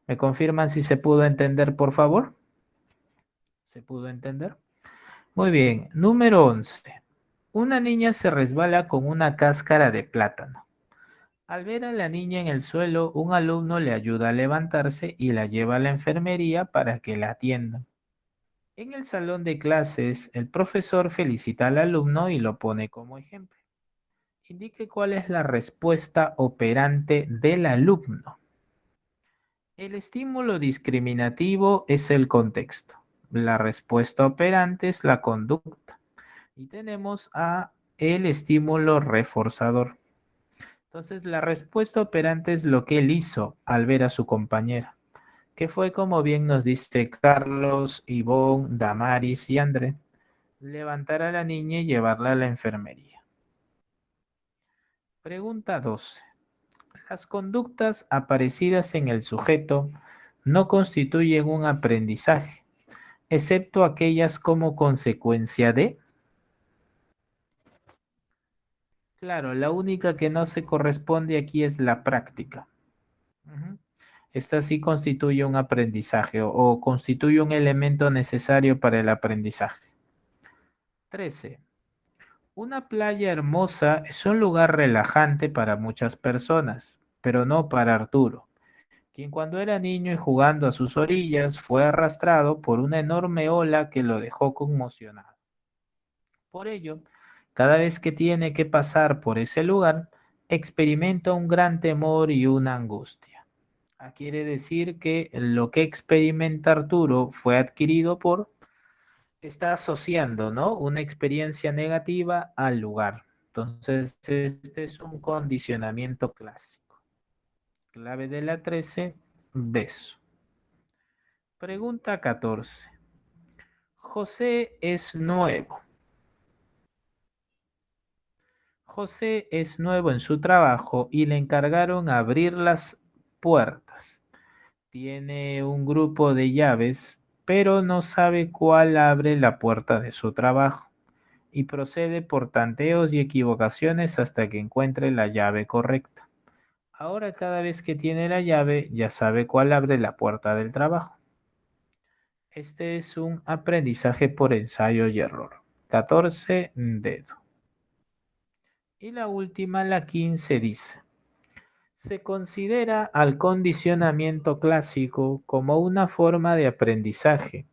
¿Me confirman si se pudo entender, por favor? ¿Se pudo entender? Muy bien. Número 11. Una niña se resbala con una cáscara de plátano. Al ver a la niña en el suelo, un alumno le ayuda a levantarse y la lleva a la enfermería para que la atiendan. En el salón de clases, el profesor felicita al alumno y lo pone como ejemplo. Indique cuál es la respuesta operante del alumno. El estímulo discriminativo es el contexto. La respuesta operante es la conducta. Y tenemos a el estímulo reforzador. Entonces, la respuesta operante es lo que él hizo al ver a su compañera, que fue como bien nos dice Carlos, Ivonne, Damaris y André, levantar a la niña y llevarla a la enfermería. Pregunta 12. Las conductas aparecidas en el sujeto no constituyen un aprendizaje, excepto aquellas como consecuencia de... Claro, la única que no se corresponde aquí es la práctica. Ujú. Esta sí constituye un aprendizaje o constituye un elemento necesario para el aprendizaje. 13. Una playa hermosa es un lugar relajante para muchas personas, pero no para Arturo, quien cuando era niño y jugando a sus orillas fue arrastrado por una enorme ola que lo dejó conmocionado. Por ello, cada vez que tiene que pasar por ese lugar, experimenta un gran temor y una angustia. Quiere decir que lo que experimenta Arturo fue adquirido por, está asociando, ¿no? Una experiencia negativa al lugar. Entonces, este es un condicionamiento clásico. Clave de la 13, beso. Pregunta 14. José es nuevo. José es nuevo en su trabajo y le encargaron abrir las puertas. Tiene un grupo de llaves, pero no sabe cuál abre la puerta de su trabajo y procede por tanteos y equivocaciones hasta que encuentre la llave correcta. Ahora cada vez que tiene la llave ya sabe cuál abre la puerta del trabajo. Este es un aprendizaje por ensayo y error. 14 dedo. Y la última, la 15 dice. Se considera al condicionamiento clásico como una forma de aprendizaje,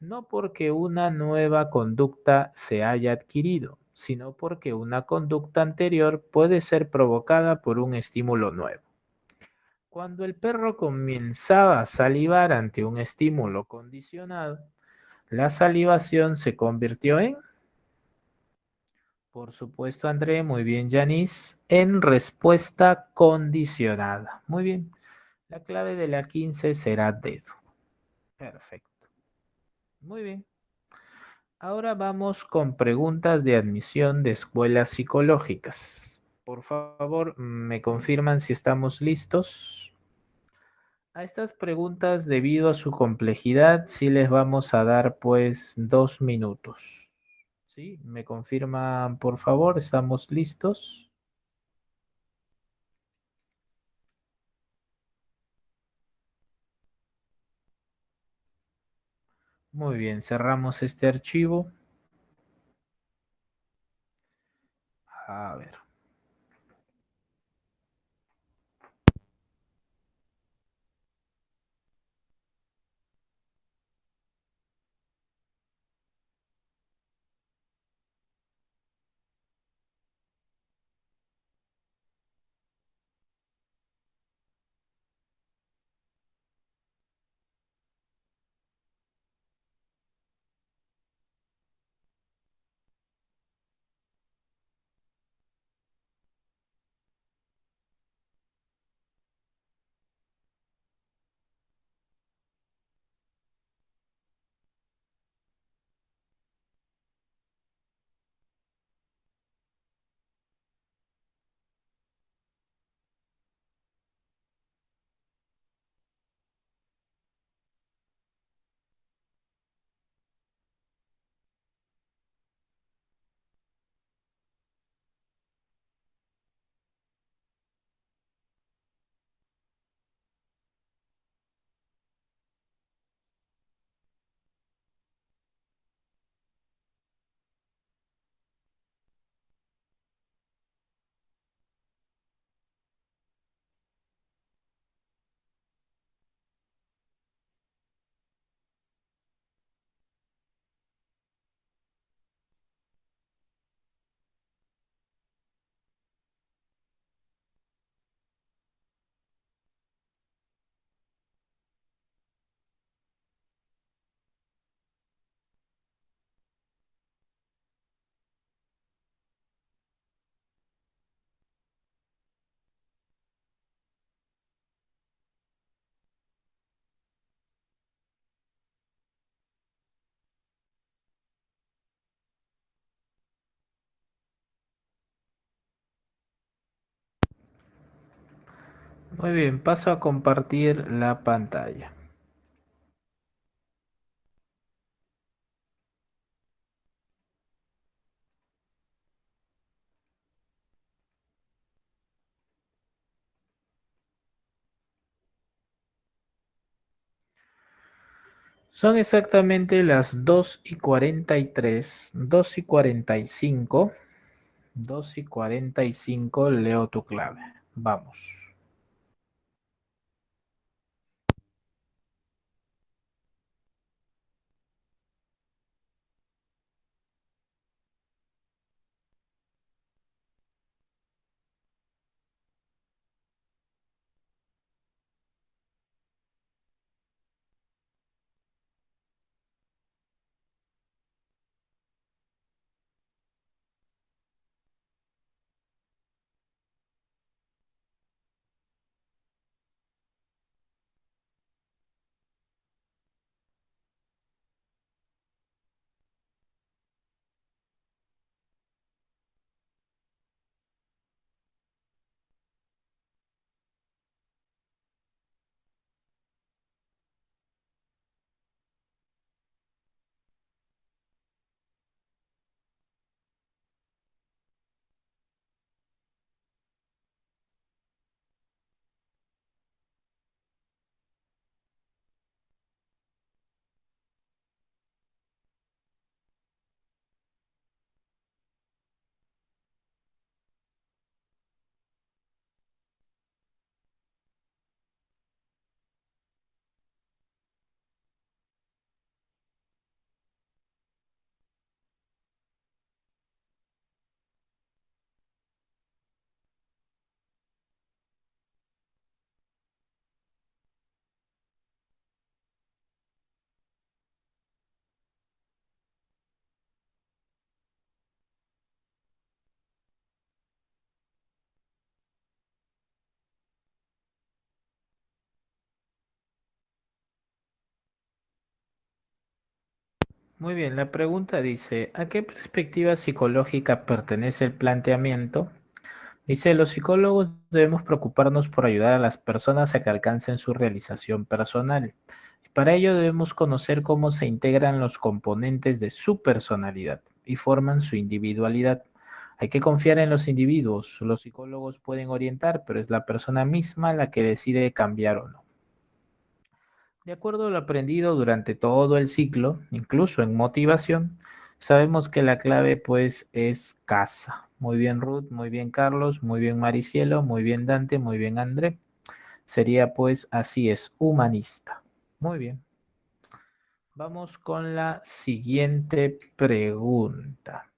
no porque una nueva conducta se haya adquirido, sino porque una conducta anterior puede ser provocada por un estímulo nuevo. Cuando el perro comenzaba a salivar ante un estímulo condicionado, la salivación se convirtió en, por supuesto, André, muy bien, Yanis, en respuesta condicionada. Muy bien. La clave de la 15 será dedo. Perfecto. Muy bien. Ahora vamos con preguntas de admisión de escuelas psicológicas. Por favor, me confirman si estamos listos. A estas preguntas, debido a su complejidad, sí les vamos a dar pues 2 minutos. ¿Sí? ¿Me confirman, por favor? ¿Estamos listos? Muy bien, cerramos este archivo. A ver. Muy bien, paso a compartir la pantalla. Son exactamente las 2:43, 2:45, 2:45. Leo tu clave. Vamos. Muy bien, la pregunta dice, ¿a qué perspectiva psicológica pertenece el planteamiento? Dice, los psicólogos debemos preocuparnos por ayudar a las personas a que alcancen su realización personal. Y para ello debemos conocer cómo se integran los componentes de su personalidad y forman su individualidad. Hay que confiar en los individuos. Los psicólogos pueden orientar, pero es la persona misma la que decide cambiar o no. De acuerdo a lo aprendido durante todo el ciclo, incluso en motivación, sabemos que la clave pues es casa. muy bien Ruth, muy bien Carlos, muy bien Maricielo, muy bien Dante, muy bien André. Sería pues así es, humanista. Muy bien. Vamos con la siguiente pregunta.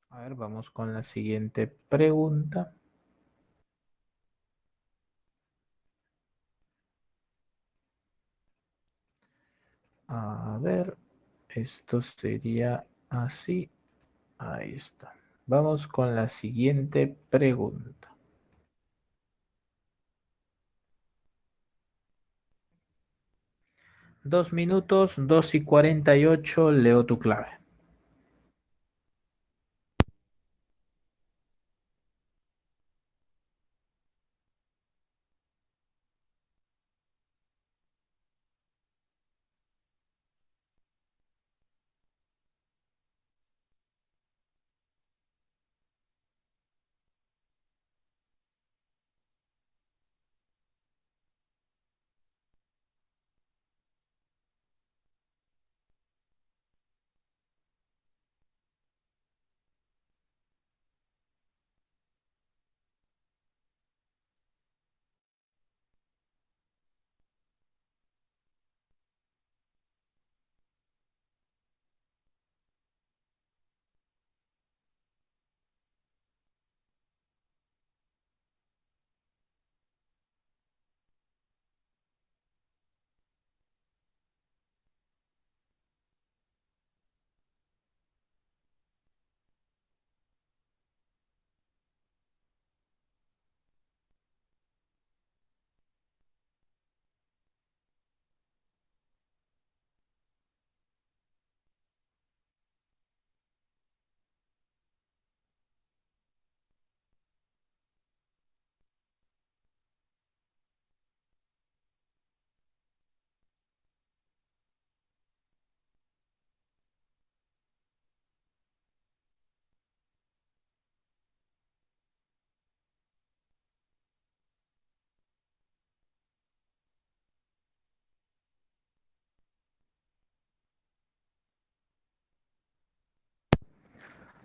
A ver, vamos con la siguiente pregunta. A ver, esto sería así. Ahí está. Vamos con la siguiente pregunta. 2 minutos, 2:48. Leo tu clave.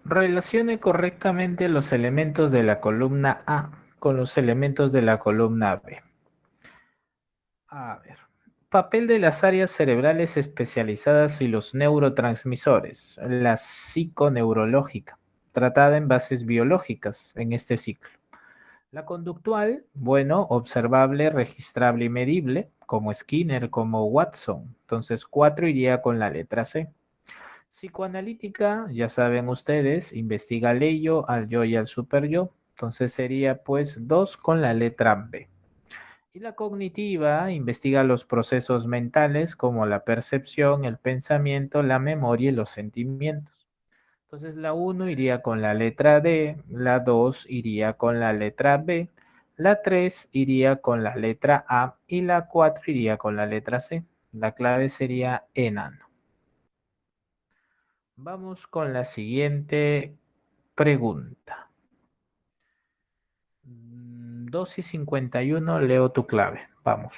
Relacione correctamente los elementos de la columna A con los elementos de la columna B. A ver. Papel de las áreas cerebrales especializadas y los neurotransmisores. La psiconeurológica, tratada en bases biológicas en este ciclo. La conductual, bueno, observable, registrable y medible, como Skinner, como Watson. Entonces, 4 iría con la letra C. Psicoanalítica, ya saben ustedes, investiga al ello, al yo y al superyo. Entonces sería pues 2 con la letra B. Y la cognitiva investiga los procesos mentales como la percepción, el pensamiento, la memoria y los sentimientos. Entonces la uno iría con la letra D, la 2 iría con la letra B, la 3 iría con la letra A y la 4 iría con la letra C. La clave sería enano. Vamos con la siguiente pregunta. 2:51. Leo tu clave. Vamos.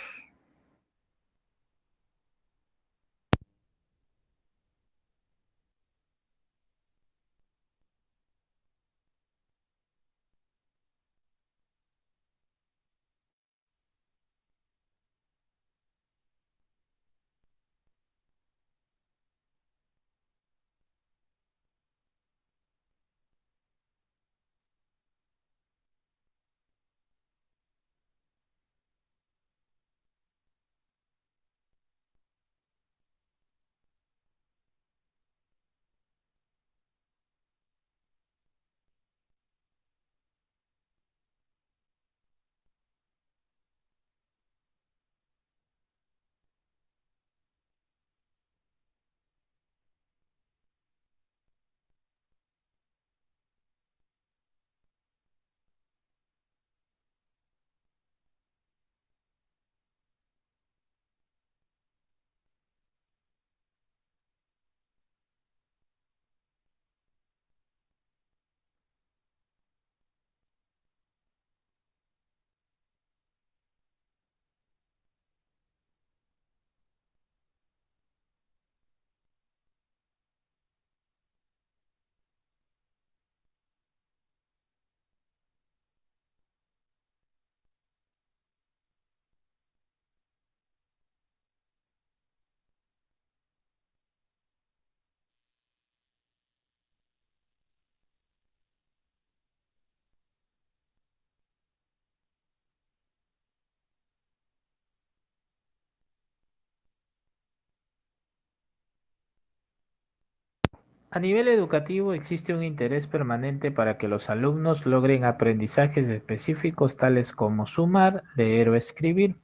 A nivel educativo existe un interés permanente para que los alumnos logren aprendizajes específicos tales como sumar, leer o escribir.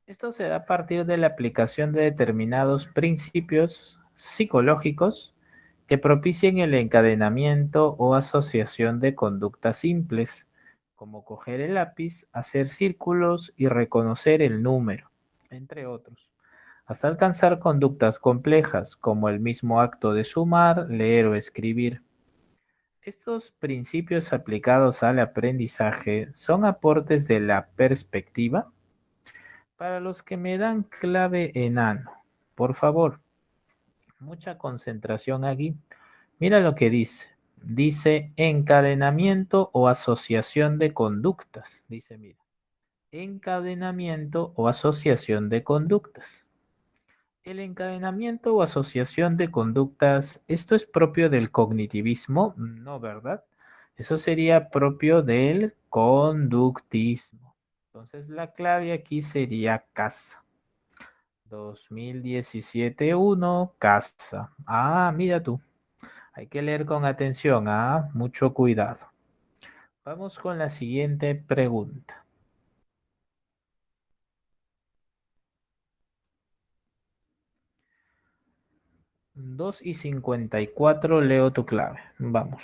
Esto se da a partir de la aplicación de determinados principios psicológicos que propicien el encadenamiento o asociación de conductas simples, como coger el lápiz, hacer círculos y reconocer el número, entre otros, hasta alcanzar conductas complejas como el mismo acto de sumar, leer o escribir. Estos principios aplicados al aprendizaje son aportes de la perspectiva. Para los que me dan clave enano, por favor, mucha concentración aquí. Mira lo que dice. Dice encadenamiento o asociación de conductas. Dice, mira, encadenamiento o asociación de conductas. El encadenamiento o asociación de conductas, ¿esto es propio del cognitivismo? No, ¿verdad? Eso sería propio del conductismo. Entonces la clave aquí sería casa. 2017 uno casa. Ah, mira tú. Hay que leer con atención, ah, mucho cuidado. Vamos con la siguiente pregunta. 2:54 leo tu clave. Vamos.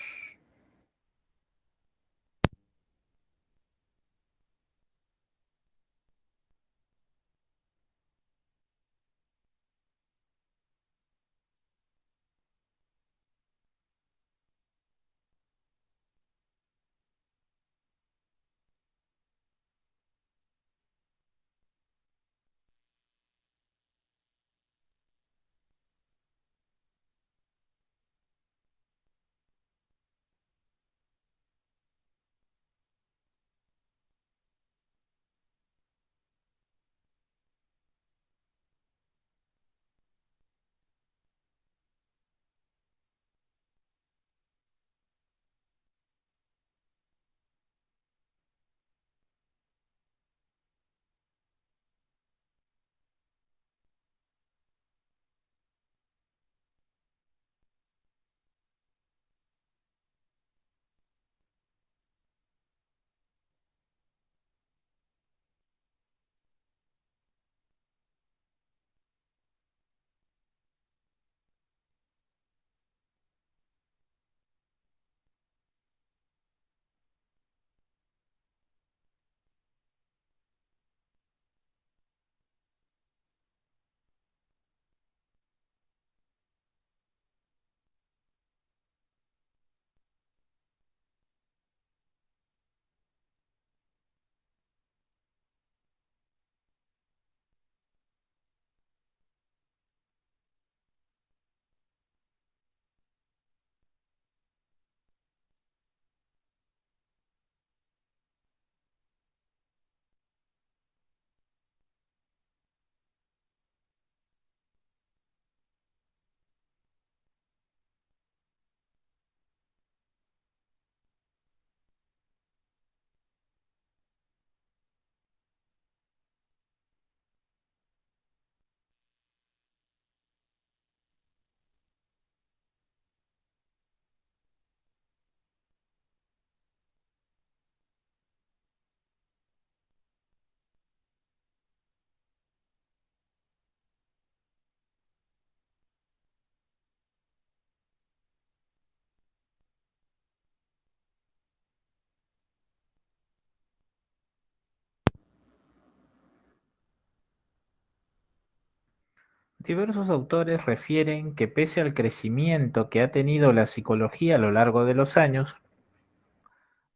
Diversos autores refieren que pese al crecimiento que ha tenido la psicología a lo largo de los años,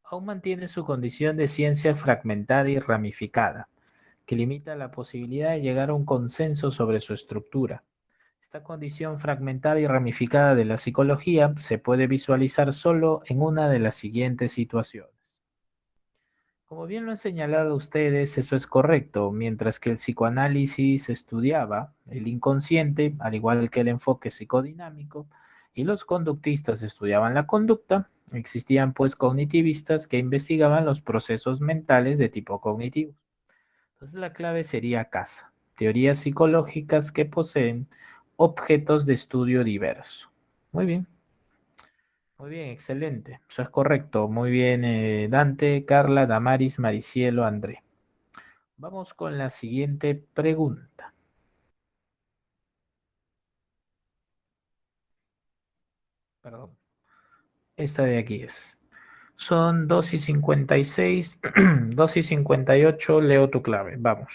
aún mantiene su condición de ciencia fragmentada y ramificada, que limita la posibilidad de llegar a un consenso sobre su estructura. Esta condición fragmentada y ramificada de la psicología se puede visualizar solo en una de las siguientes situaciones. Como bien lo han señalado ustedes, eso es correcto. Mientras que el psicoanálisis estudiaba el inconsciente, al igual que el enfoque psicodinámico, y los conductistas estudiaban la conducta, existían pues cognitivistas que investigaban los procesos mentales de tipo cognitivo. Entonces la clave sería CASA, teorías psicológicas que poseen objetos de estudio diversos. Muy bien, muy bien, excelente. Eso es correcto. Muy bien, Dante, Carla, Damaris, Maricielo, André. Vamos con la siguiente pregunta. Perdón. Esta de aquí es. Son 2:56, 2:58. Leo tu clave. Vamos.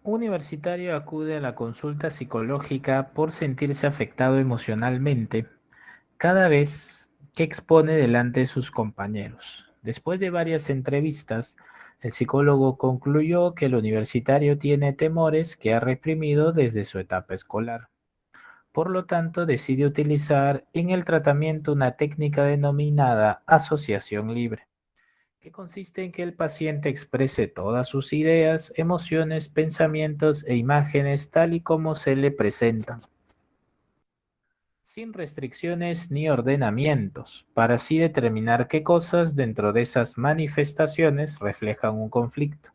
Un universitario acude a la consulta psicológica por sentirse afectado emocionalmente cada vez que expone delante de sus compañeros. Después de varias entrevistas, el psicólogo concluyó que el universitario tiene temores que ha reprimido desde su etapa escolar. Por lo tanto, decide utilizar en el tratamiento una técnica denominada asociación libre, que consiste en que el paciente exprese todas sus ideas, emociones, pensamientos e imágenes tal y como se le presentan, sin restricciones ni ordenamientos, para así determinar qué cosas dentro de esas manifestaciones reflejan un conflicto.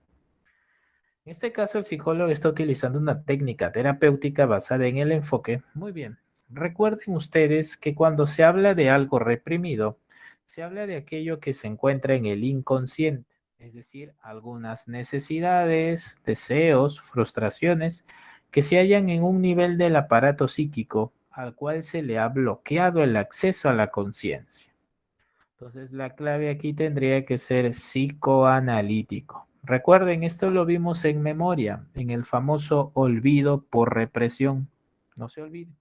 En este caso, el psicólogo está utilizando una técnica terapéutica basada en el enfoque. Muy bien. Recuerden ustedes que cuando se habla de algo reprimido, se habla de aquello que se encuentra en el inconsciente, es decir, algunas necesidades, deseos, frustraciones que se hallan en un nivel del aparato psíquico al cual se le ha bloqueado el acceso a la conciencia. Entonces la clave aquí tendría que ser psicoanalítico. Recuerden, esto lo vimos en memoria, en el famoso olvido por represión. No se olvide.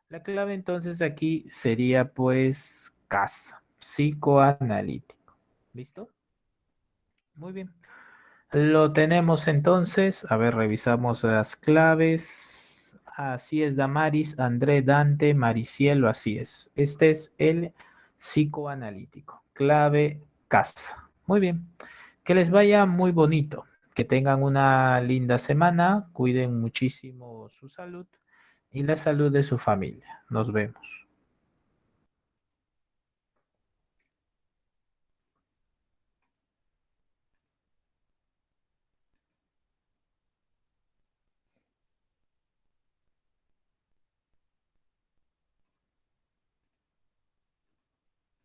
La clave entonces aquí sería pues CASA, psicoanalítico. ¿Listo? Muy bien. Lo tenemos entonces. A ver, revisamos las claves. Así es, Damaris, André, Dante, Maricielo, así es. Este es el psicoanalítico. Clave casa. Muy bien. Que les vaya muy bonito. Que tengan una linda semana. Cuiden muchísimo su salud y la salud de su familia. Nos vemos.